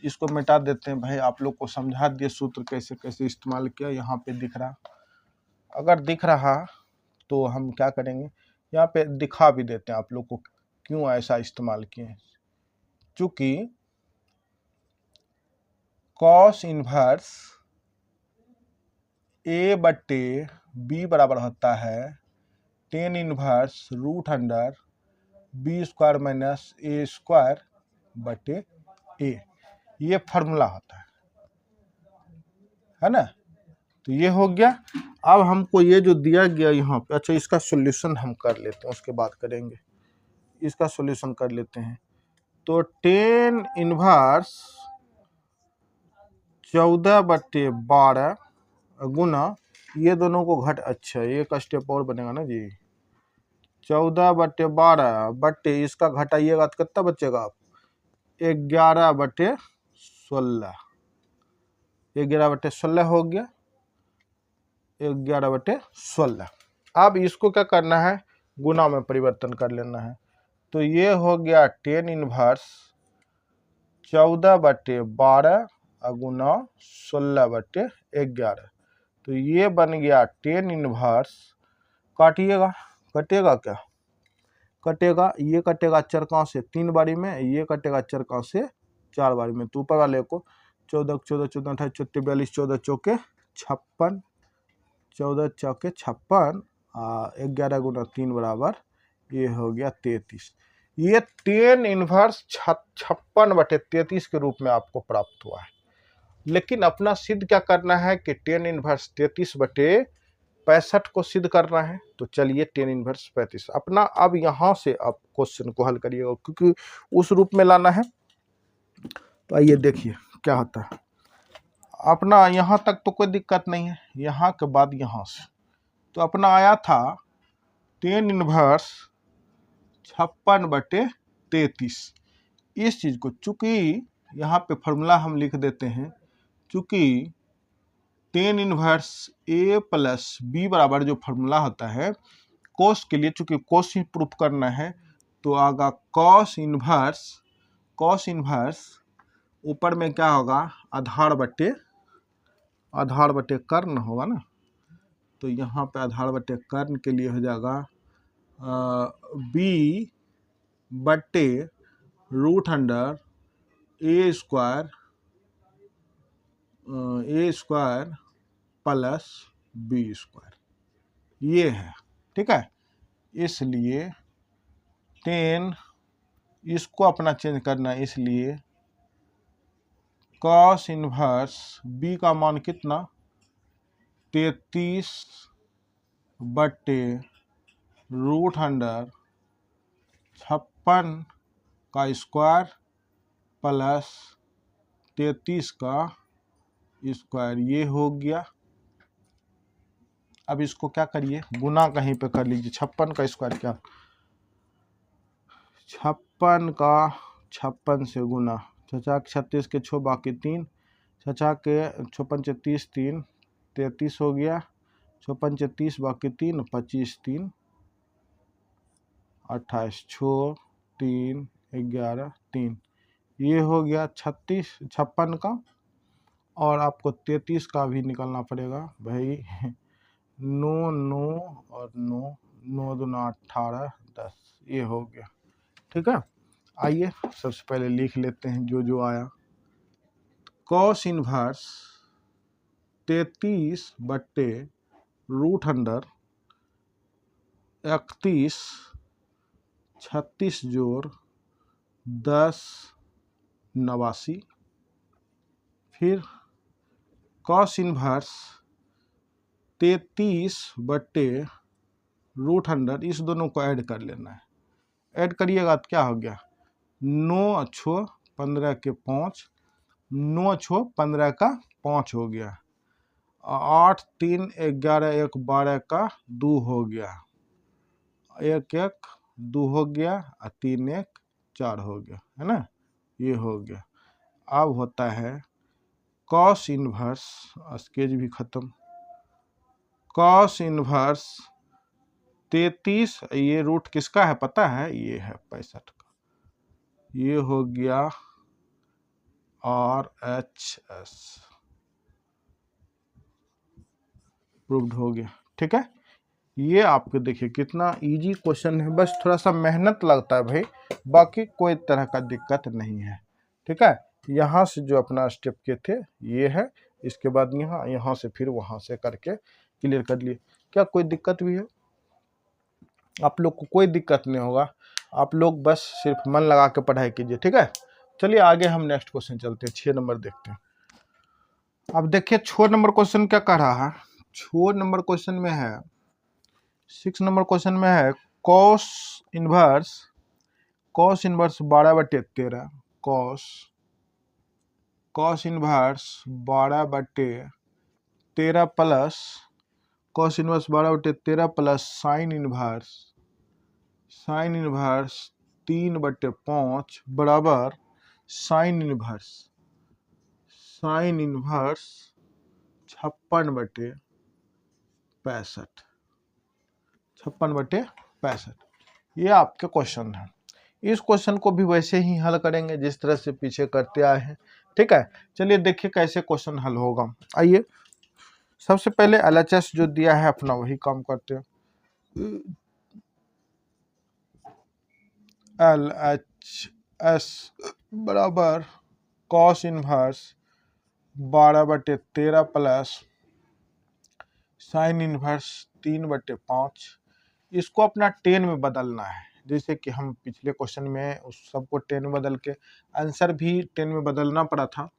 इसको मिटा देते हैं भाई। आप लोग को समझा दिए सूत्र कैसे कैसे इस्तेमाल किया, यहाँ पे दिख रहा। अगर दिख रहा तो हम क्या करेंगे, यहाँ पे दिखा भी देते हैं आप लोग को क्यों ऐसा इस्तेमाल किए। चूंकि कॉस इनवर्स ए बटे बी बराबर होता है 10 inverse root under B square minus A square बटे ए, ये फॉर्मूला होता है ना। तो ये हो गया। अब हमको ये जो दिया गया यहाँ पे, अच्छा इसका सॉल्यूशन हम कर लेते हैं, उसके बाद करेंगे। इसका सॉल्यूशन कर लेते हैं। तो 10 इनवर्स 14/12 गुना ये दोनों को घट, अच्छा एक स्टेप और बनेगा ना जी, 14/12 बटे इसका घटाइएगा तो कितना बचेगा आप, 11/16, 11/16 हो गया, 11/16। अब इसको क्या करना है, गुना में परिवर्तन कर लेना है। तो ये हो गया 10 इनवर्स 14/12 गुना 16/11, तो ये बन गया 10 इनवर्स, काटिएगा, कटेगा क्या, कटेगा, ये कटेगा चरका से 3 बारी में, ये कटेगा चरका से 4 बारी में, तो ऊपर वाले को 14 14 14 28 34 42 14 चौके 56, 14 चौके 56, 11 गुना 3 बराबर ये हो गया 33। ये 10 इनवर्स 56/33 के रूप में आपको प्राप्त हुआ है। लेकिन अपना सिद्ध क्या करना है कि 10 इनवर्स 33/65 को सिद्ध करना है। तो चलिए 10 इनवर्स 35 अपना, अब यहाँ से आप क्वेश्चन को हल करिएगा, क्योंकि उस रूप में लाना है। तो आइए देखिए क्या होता है। अपना यहाँ तक तो कोई दिक्कत नहीं है, यहाँ के बाद यहाँ से तो अपना आया था 10 इनवर्स 56/33 33। इस चीज़ को चूंकि यहाँ पे फॉर्मूला हम लिख देते हैं, चूंकि टेन इनवर्स ए प्लस बी बराबर जो फॉर्मूला होता है कोस के लिए, चूंकि कोस ही प्रूफ करना है तो आगा कॉस इनवर्स ऊपर में क्या होगा, आधार बटे कर्ण होगा ना, तो यहाँ पे आधार बटे कर्ण के लिए हो जाएगा बी बटे रूट अंडर ए स्क्वायर प्लस बी स्क्वायर, ये है। ठीक है, इसलिए 10 इसको अपना चेंज करना है, इसलिए कॉस इनवर्स बी का मान कितना 33 बटे रूट अंडर 56 का स्क्वायर प्लस 33 का स्क्वायर, ये हो गया। अब इसको क्या करिए, गुना कहीं पे कर लीजिए। 56 का स्क्वायर क्या, 56 का 56 से गुना, 36 के 6 बाकी 3, 6 के 56 30 3 33 हो गया, 56 30 बाकी 3 25 3 28 6 3 11 3, ये हो गया 56 का। और आपको 33 का भी निकालना पड़ेगा भाई, 9 9 और 9 9 दूना 18 10, ये हो गया। ठीक है, आइए सबसे पहले लिख लेते हैं जो आया। कॉस इनवर्स 33 बट्टे रूट अंडर 31 36 जोड़ 10 89, फिर कॉस इनवर्स 33 बट्टे रूट अंडर, इस दोनों को ऐड कर लेना है। ऐड करिएगा तो क्या हो गया, 9 अच्छो 15 के 5, 9 अच्छो 15 का 5 हो गया, 8 3 11 1 12 का 2 हो गया, 1 1 2 हो गया और 3 1 4 हो गया, है ना, ये हो गया। अब होता है कॉस इनवर्स, स्केच भी खत्म, कॉस इनवर्स 33, ये रूट किसका है पता है, ये है 65 का, ये हो गया RHS, प्रूव्ड हो गया। ठीक है, ये आपको देखिए कितना इजी क्वेश्चन है, बस थोड़ा सा मेहनत लगता है भाई, बाकी कोई तरह का दिक्कत नहीं है। ठीक है, यहाँ से जो अपना स्टेप के थे ये है, इसके बाद यहाँ से फिर वहाँ से करके क्लियर कर लिए। क्या कोई दिक्कत भी है, आप लोग को कोई दिक्कत नहीं होगा, आप लोग बस सिर्फ मन लगा के पढ़ाई कीजिए। ठीक है, चलिए आगे हम नेक्स्ट क्वेश्चन चलते हैं, 6 नंबर देखते हैं। अब देखिए 6 नंबर क्वेश्चन क्या कह रहा है, 6 नंबर क्वेश्चन में है, 6 नंबर क्वेश्चन में है cos inverse 12/13, cos inverse 12/13 plus cos inverse 12/13 plus sine inverse 3/5 बराबर साइन इनवर्स 56/65, ये आपके क्वेश्चन है। इस क्वेश्चन को भी वैसे ही हल करेंगे जिस तरह से पीछे करते आए हैं। ठीक है, चलिए देखिए कैसे क्वेश्चन हल होगा। आइए सबसे पहले LHS जो दिया है अपना वही काम करते हैं। LHS बराबर cos inverse 12/13 plus sine inverse 3/5, इसको अपना 10 में बदलना है, जैसे कि हम पिछले क्वेश्चन में उस सबको 10 में बदल के आंसर भी 10 में बदलना पड़ा था,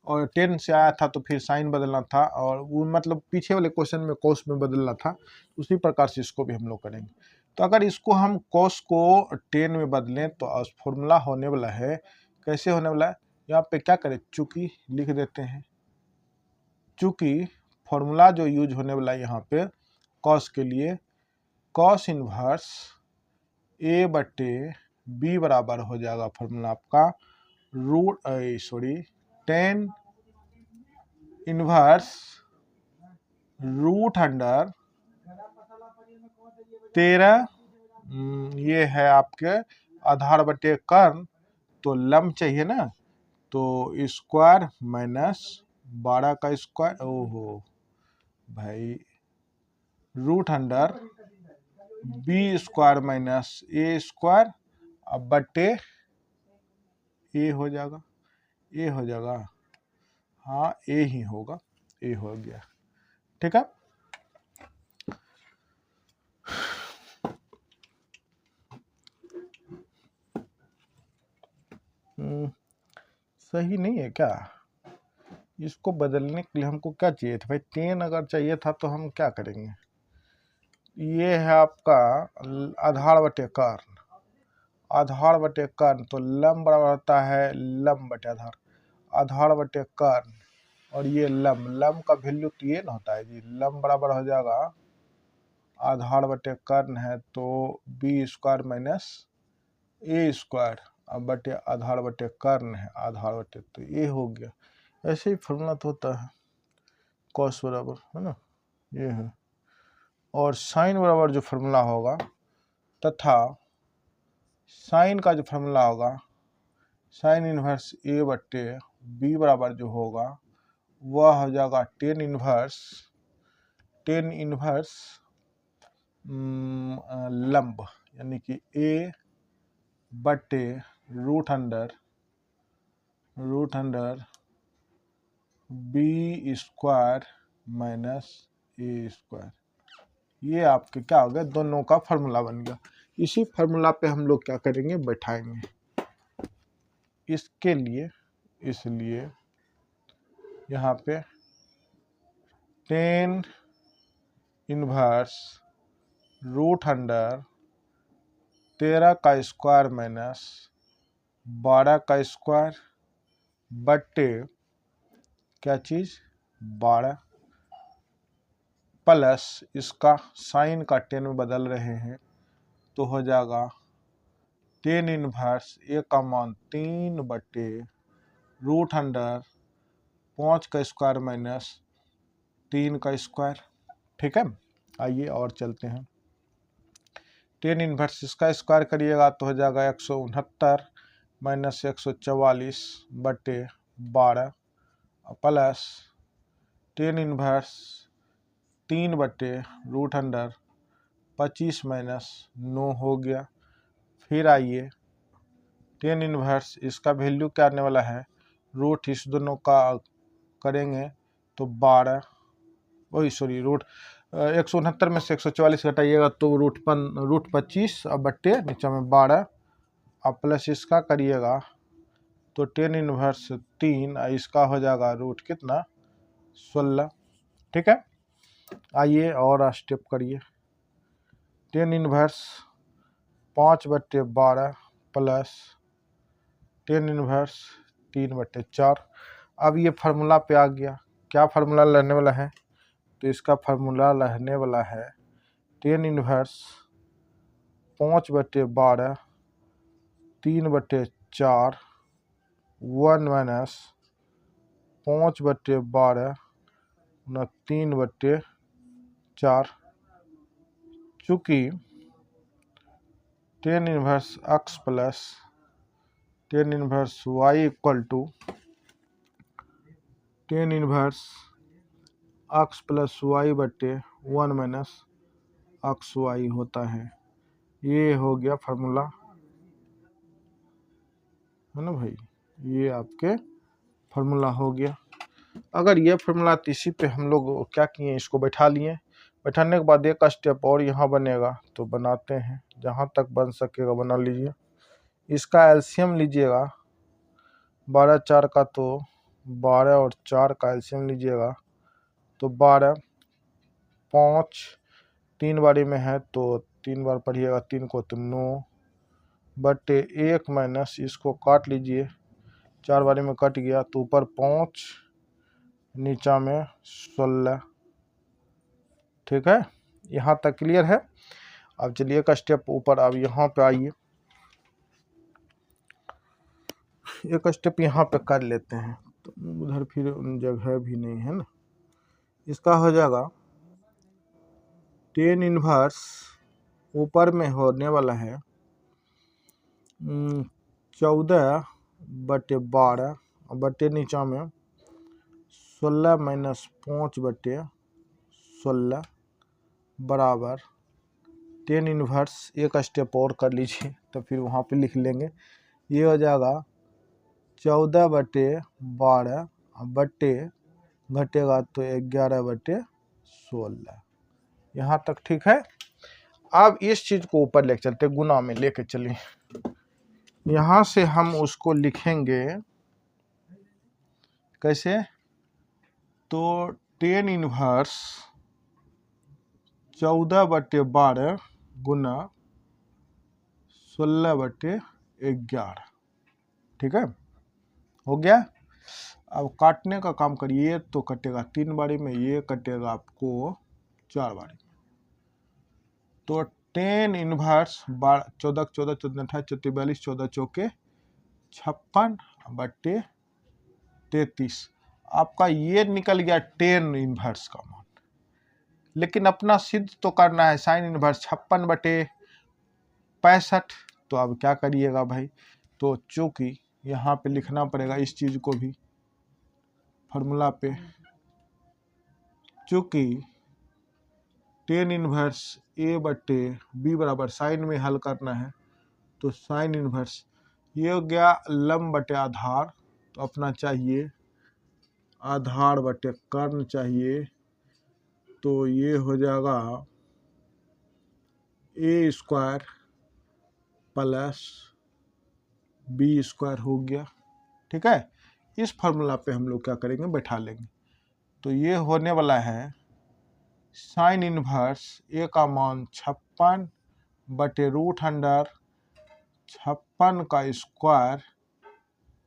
और 10 से आया था तो फिर साइन बदलना था, और वो मतलब पीछे वाले क्वेश्चन में कॉस में बदलना था, उसी प्रकार से इसको भी हम लोग करेंगे। तो अगर इसको हम कॉस को 10 में बदलें तो फॉर्मूला होने वाला है, कैसे होने वाला है, यहाँ पे क्या करें, चूंकि लिख देते हैं, चूंकि फॉर्मूला जो यूज होने वाला है यहाँ पे कॉस के लिए, कॉस इनवर्स A/√, बी बराबर हो जाएगा फॉर्मूला आपका टेन इनवर्स रूट अंडर 13 ये है आपके आधार बटे कर्ण, तो लंब चाहिए ना, तो स्क्वायर माइनस 12 का स्क्वायर, ओहो भाई, root under B square minus A square, अब बटे ए हो जाएगा, ए हो जाएगा, हाँ ए ही होगा, ए हो गया, ठीक है। सही नहीं है क्या? इसको बदलने के लिए हमको क्या चाहिए था भाई? 10 अगर चाहिए था तो हम क्या करेंगे? ये है आपका आधार बटे कर्ण, आधार बटे कर्ण, तो लंब बराबर होता है लंब बटे आधार, आधार बटे कर्ण, और ये लंब, लंब का वैल्यू तो ये ना होता है जी, लंब बराबर हो जाएगा आधार बटे कर्ण है तो B square minus A square, अब बटे आधार बटे कर्ण है, आधार बटे, तो ये हो गया। ऐसे ही फॉर्मूला तो होता है कॉस बराबर, है ना, ये है, और साइन बराबर जो फॉर्मूला होगा, तथा साइन का जो फॉर्मूला होगा, साइन इनवर्स ए बट्टे बी बराबर जो होगा वह हो जाएगा टेन इनवर्स लंब, यानी कि ए बट्टे root under B square minus A square, ये आपके क्या हो गया, दोनों का फार्मूला बन गया। इसी फार्मूला पे हम लोग क्या करेंगे, बैठाएंगे इसके लिए, इसलिए यहाँ पे टेन इनवर्स रूट अंडर 13 का स्क्वायर माइनस 12 का स्क्वायर बट्टे क्या चीज़ 12 प्लस इसका साइन का 10 में बदल रहे हैं तो हो जाएगा 10 इनवर्स ए का मान 3 बट्टे रूट अंडर 5 का स्क्वायर माइनस 3 का स्क्वायर, ठीक है। आइए और चलते हैं, 10 इनवर्स इसका स्क्वायर करिएगा तो हो जाएगा 169 माइनस 144 बट्टे 12 प्लस 10 इनवर्स 3 बट्टे रूट अंडर 25 माइनस 9 हो गया। फिर आइए 10 इनवर्स इसका वैल्यू क्या आने वाला है, रूट इस दोनों का करेंगे तो 12, वही सॉरी रूट 169 में से 144 घटाइएगा तो रूट 25 और बट्टे नीचे में 12, और प्लस इसका करिएगा तो 10 इनवर्स 3, इसका हो जाएगा रूट कितना 16, ठीक है। आइए और स्टेप करिए, 10 इनवर्स 5 बट्टे 12 प्लस 10 इनवर्स 3 बट्टे 4। अब ये फार्मूला पे आ गया, क्या फार्मूला रहने वाला है, तो इसका फार्मूला रहने वाला है 10 इनवर्स 5 बट्टे 12 3 बट्टे 4 1 माइनस 5 बट्टे 12 ना 3 बट्टे 4, चूँकि 10 inverse x plus 10 inverse y equal to 10 inverse x plus y बट्टे 1 माइनस एक्स वाई होता है। ये हो गया फार्मूला, है ना भाई, ये आपके फार्मूला हो गया। अगर ये फार्मूला तो इसी पे हम लोग क्या किए, इसको बैठा लिए, बैठाने के बाद एक स्टेप और यहाँ बनेगा तो बनाते हैं, जहाँ तक बन सकेगा बना लीजिए। इसका एलसीएम लीजिएगा, 12 4 का तो 12 और 4 का एलसीएम लीजिएगा तो 12, 5 3 बारी में है तो 3 बार पढ़िएगा, 3 को तो 9 बट्टे 1 माइनस इसको काट लीजिए, 4 बारी में कट गया तो ऊपर 5 नीचा में 16, ठीक है। यहाँ तक क्लियर है। अब चलिए का स्टेप ऊपर, अब यहाँ पे आइए, एक स्टेप यहाँ पे कर लेते हैं, तो उधर फिर जगह भी नहीं है ना। इसका हो जाएगा टेन इनवर्स ऊपर में होने वाला है 14/12 बटे नीचा में 16-5/16 बराबर टेन इनवर्स। एक स्टेप और कर लीजिए तो फिर वहाँ पे लिख लेंगे। ये हो जाएगा 14/12 बटे घटेगा तो 11/16। यहाँ तक ठीक है। अब इस चीज को ऊपर लेके चलते, गुना में लेके चलिए। यहां से हम उसको लिखेंगे कैसे, तो टेन इनवर्स 14/12 गुना 16/11। ठीक है, हो गया। अब काटने का काम करिए, तो कटेगा 3 बारी में, ये कटेगा आपको 4 बारी में। तो टेन इनवर्स 14 14 14 28 42 14 चौके 56/33 आपका ये निकल गया टेन इनवर्स का मान। लेकिन अपना सिद्ध तो करना है साइन इनवर्स 56/65। तो अब क्या करिएगा भाई, तो चूंकि यहाँ पे लिखना पड़ेगा इस चीज को भी फॉर्मूला पे, चूंकि टेन इनवर्स A/B बराबर साइन में हल करना है, तो साइन इनवर्स ये हो गया लंब बटे आधार, तो अपना चाहिए आधार बटे कर्ण चाहिए, तो ये हो जाएगा A² प्लस B² हो गया। ठीक है, इस फॉर्मूला पे हम लोग क्या करेंगे, बैठा लेंगे। तो ये होने वाला है साइन इनवर्स ए का मान 56/√56 का स्क्वायर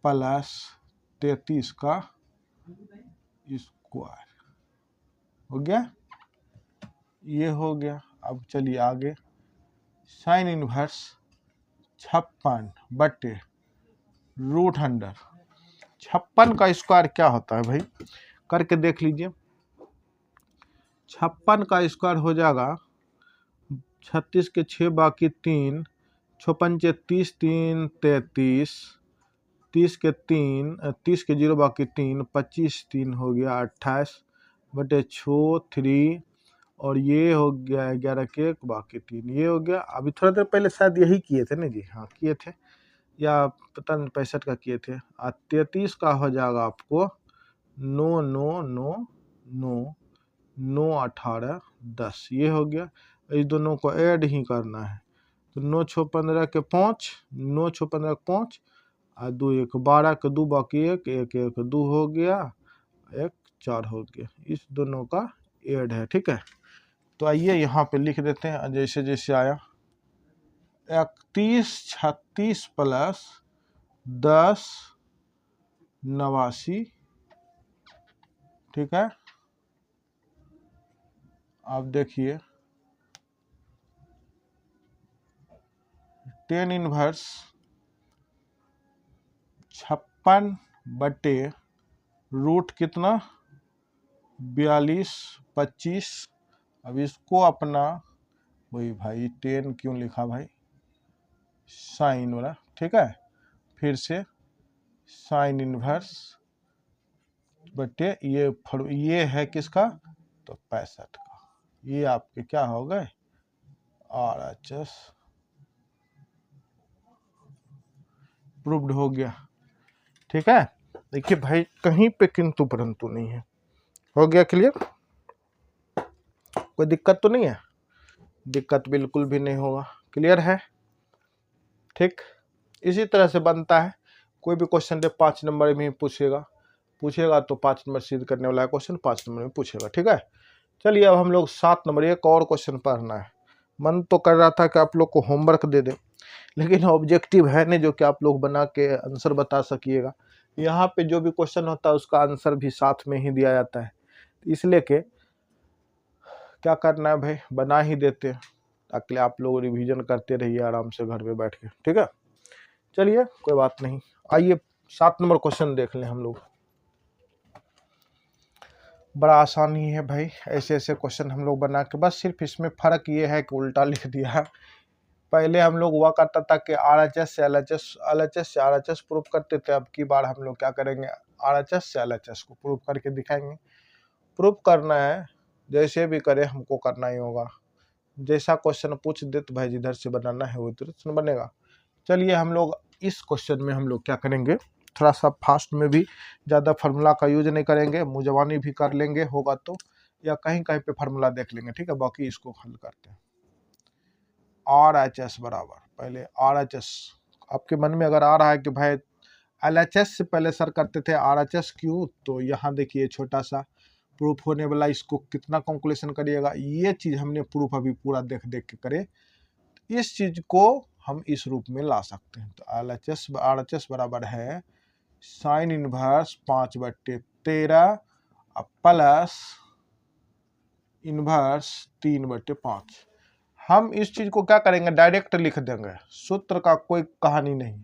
प्लस 33 का स्क्वायर हो गया। ये हो गया। अब चलिए आगे, साइन इनवर्स 56/√56 का स्क्वायर क्या होता है भाई, करके देख लीजिए। 56 का स्क्वायर हो जाएगा 36 के 6 बाकी 3, 6 पंचे 30 3 33, 30 के 3 30 के 0 बाकी 3, 25 3 हो गया 28/6 और ये हो गया 11 के 1 बाकी 3, ये हो गया। अभी थोड़ा देर पहले शायद यही किए थे ना जी, हाँ किए थे, या पता नहीं 65 का किए थे। 33 का हो जाएगा आपको 9 9 9 9 9 18 10, ये हो गया। इस दोनों को ऐड ही करना है, तो 9 6 15 के 5, 9 6 15 के 5 और 2 1 12 के 2 बाकी 1 1 1 2 हो गया, 1 4 हो गया। इस दोनों का ऐड है। ठीक है, तो आइए यहाँ पे लिख देते हैं जैसे जैसे आया। 31 36 प्लस 10 89। ठीक है, आप देखिए टेन इनवर्स 56/√ कितना 42 25। अब इसको अपना वही भाई 10 क्यों लिखा भाई, साइन वाला। ठीक है, फिर से साइन इनवर्स बटे ये है किसका, तो 65 का। ये आपके क्या हो गए RHS प्रूव्ड हो गया। ठीक है, देखिए भाई कहीं पे किंतु परंतु नहीं है। हो गया क्लियर, कोई दिक्कत तो नहीं है, दिक्कत बिल्कुल भी नहीं होगा। क्लियर है। ठीक, इसी तरह से बनता है। कोई भी क्वेश्चन दे 5 नंबर में पूछेगा तो 5 नंबर सिद्ध करने वाला क्वेश्चन 5 नंबर में पूछेगा। ठीक है, चलिए अब हम लोग 7 नंबर एक और क्वेश्चन पढ़ना है। मन तो कर रहा था कि आप लोग को होमवर्क दे दे, लेकिन ऑब्जेक्टिव है नहीं जो कि आप लोग बना के आंसर बता सकिएगा। यहाँ पे जो भी क्वेश्चन होता है उसका आंसर भी साथ में ही दिया जाता है, इसलिए के क्या करना है भाई, बना ही देते हैं ताकि आप लोग रिवीजन करते रहिए आराम से घर पे बैठ के। ठीक है, चलिए कोई बात नहीं। आइए 7 नंबर क्वेश्चन देख लें हम लोग। बड़ा आसान ही है भाई, ऐसे ऐसे क्वेश्चन हम लोग बना के, बस सिर्फ इसमें फ़र्क ये है कि उल्टा लिख दिया। पहले हम लोग हुआ करता था कि RHS से LHS, LHS से RHS प्रूव करते थे। अब की बार हम लोग क्या करेंगे, RHS से LHS को प्रूव करके दिखाएंगे। प्रूव करना है, जैसे भी करे हमको करना ही होगा। जैसा क्वेश्चन पूछ दे तो भाई जिधर से बनाना है वो उधर से बनेगा। चलिए हम लोग इस क्वेश्चन में हम लोग क्या करेंगे, थोड़ा सा फास्ट में भी, ज़्यादा फार्मूला का यूज नहीं करेंगे, मुजवानी भी कर लेंगे होगा तो, या कहीं कहीं पे फार्मूला देख लेंगे, ठीक है। बाकी इसको हल करते हैं। RHS बराबर, पहले RHS आपके मन में अगर आ रहा है कि भाई LHS से पहले सर करते थे RHS क्यों, तो यहाँ देखिए छोटा सा प्रूफ होने वाला, इसको कितना कैलकुलेशन करिएगा, ये चीज़ हमने प्रूफ अभी पूरा देख देख के करे, इस चीज को हम इस रूप में ला सकते हैं। तो RHS बराबर है साइन इनवर्स 5/13 प्लस इनवर्स 3/5। हम इस चीज को क्या करेंगे, डायरेक्ट लिख देंगे, सूत्र का कोई कहानी नहीं,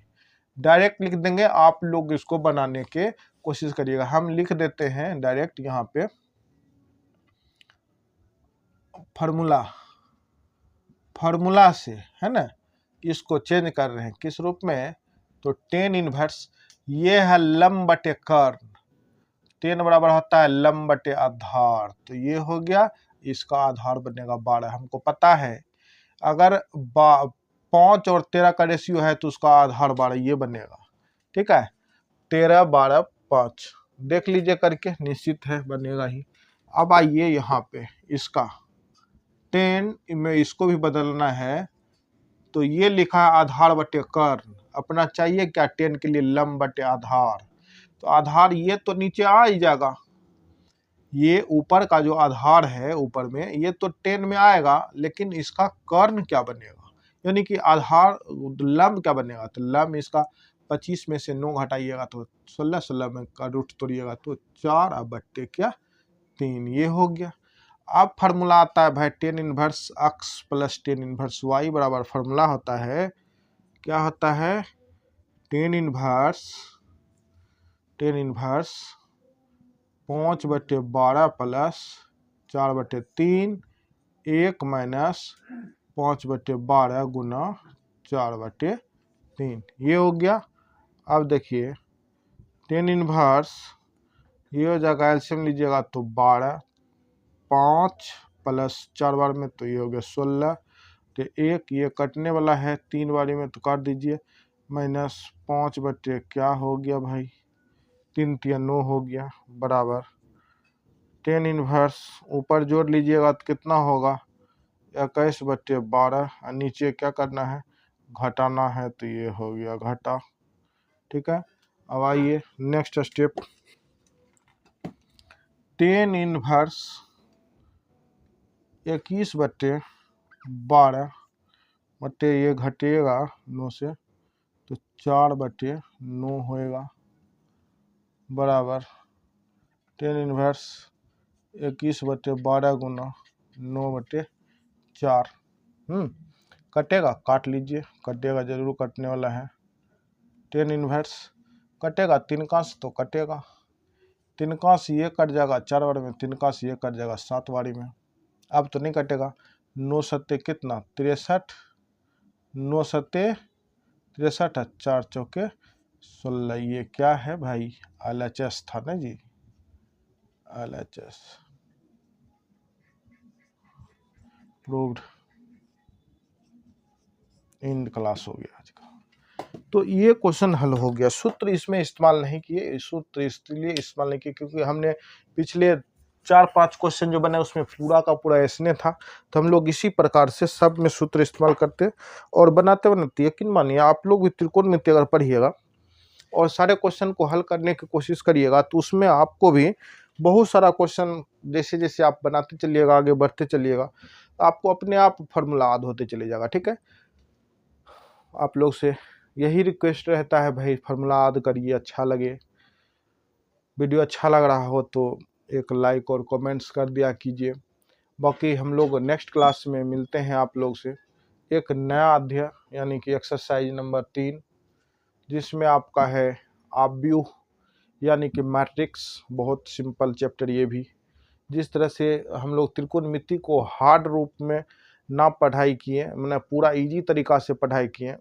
डायरेक्ट लिख देंगे। आप लोग इसको बनाने के कोशिश करिएगा। हम लिख देते हैं डायरेक्ट यहाँ पे फार्मूला से, है ना, इसको चेंज कर रहे हैं किस रूप में, तो टेन इनवर्स, ये है लंब बटे कर्ण, टेन बराबर होता है लंब बटे आधार, तो ये हो गया, इसका आधार बनेगा 12। हमको पता है अगर 5 और 13 का रेशियो है तो उसका आधार 12 ये बनेगा, ठीक है। 13, 12, 5 देख लीजिए करके, निश्चित है बनेगा ही। अब आइए यहाँ पे इसका 10 में इसको भी बदलना है, तो ये लिखा है आधार बटे कर्ण, अपना चाहिए क्या 10 के लिए लंब बटे आधार, तो आधार ये तो नीचे आ ही जाएगा, ये ऊपर का जो आधार है ऊपर में ये तो 10 में आएगा, लेकिन इसका कर्ण क्या बनेगा, यानी कि आधार लंब क्या बनेगा, तो लंब इसका 25 में से 9 घटाइएगा तो 16, 16 में का रूट तोड़िएगा तो 4 और बट्टे क्या 3, ये हो गया। अब फार्मूला आता है भाई tan inverse x plus tan inverse y बराबर, फार्मूला होता है, क्या होता है, टेन इनवर्स 5/12 प्लस 4/3, 1 माइनस 5/12 गुना 4/3, ये हो गया। अब देखिए टेन इनवर्स ये हो जाएगा, एलसीएम लीजिएगा तो 12, 5 प्लस 4 बार में तो ये हो गया 16, तो 1 ये कटने वाला है 3 बारी में तो काट दीजिए, माइनस 5 बटे क्या हो गया भाई 3 3 9 हो गया, बराबर टेन इनवर्स ऊपर जोड़ लीजिएगा तो कितना होगा 21/12, और नीचे क्या करना है घटाना है, तो ये हो गया घटा, ठीक है। अब आइए नेक्स्ट स्टेप, टेन इनवर्स 21/12 बटे ये घटेगा 9 से तो 4/9 होएगा, बराबर टेन इनवर्स 21/12 गुना 9/4, कटेगा, काट लीजिए, कटेगा जरूर, कटने वाला है। टेन इनवर्स कटेगा 3 का तो कटेगा, 3 का ये कट जाएगा 4 बारी में, 3 का ये कट जाएगा 7 बारी में, अब तो नहीं कटेगा। 9 सत्ते कितना 63, 9 सत्ते 63, 4 चौके 16, ये क्या है भाई LHS था ना जी, LHS प्रूव्ड, एंड क्लास हो गया आज का। तो ये क्वेश्चन हल हो गया, सूत्र इसमें इस्तेमाल नहीं किए, सूत्र इसलिए इस्तेमाल नहीं किए क्योंकि हमने पिछले 4-5 क्वेश्चन जो बने उसमें पूरा का पूरा ऐसने था, तो हम लोग इसी प्रकार से सब में सूत्र इस्तेमाल करते और बनाते बनाते, यकीन मानिए आप लोग भी त्रिकोणमिति अगर पढ़िएगा और सारे क्वेश्चन को हल करने की कोशिश करिएगा तो उसमें आपको भी बहुत सारा क्वेश्चन जैसे जैसे आप बनाते चलिएगा, आगे बढ़ते चलिएगा, तो आपको अपने आप फार्मूला याद होते चले जाएगा, ठीक है। आप लोग से यही रिक्वेस्ट रहता है भाई, फार्मूला याद करिए, अच्छा लगे, वीडियो अच्छा लग रहा हो तो एक लाइक और कमेंट्स कर दिया कीजिए। बाकी हम लोग नेक्स्ट क्लास में मिलते हैं आप लोग से एक नया अध्याय, यानी कि एक्सरसाइज नंबर 3, जिसमें आपका है आव्यूह यानी कि मैट्रिक्स, बहुत सिंपल चैप्टर ये भी। जिस तरह से हम लोग त्रिकोणमिति को हार्ड रूप में ना पढ़ाई किए, मैंने पूरा इजी तरीका से पढ़ाई किए,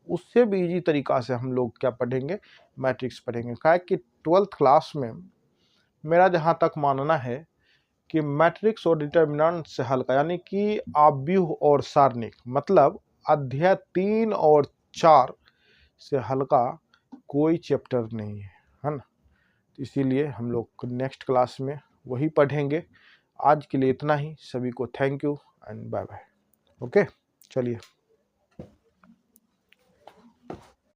उससे भी इजी तरीका से हम लोग क्या पढ़ेंगे, मैट्रिक्स पढ़ेंगे। क्या कि 12th क्लास में मेरा जहाँ तक मानना है कि मैट्रिक्स और डिटर्मिनेंट से हल्का, यानी कि आव्यूह और सारणिक, मतलब अध्याय 3 और 4 से हल्का कोई चैप्टर नहीं है ना। इसीलिए हम लोग नेक्स्ट क्लास में वही पढ़ेंगे। आज के लिए इतना ही। सभी को thank you and bye bye. Okay, चलिए।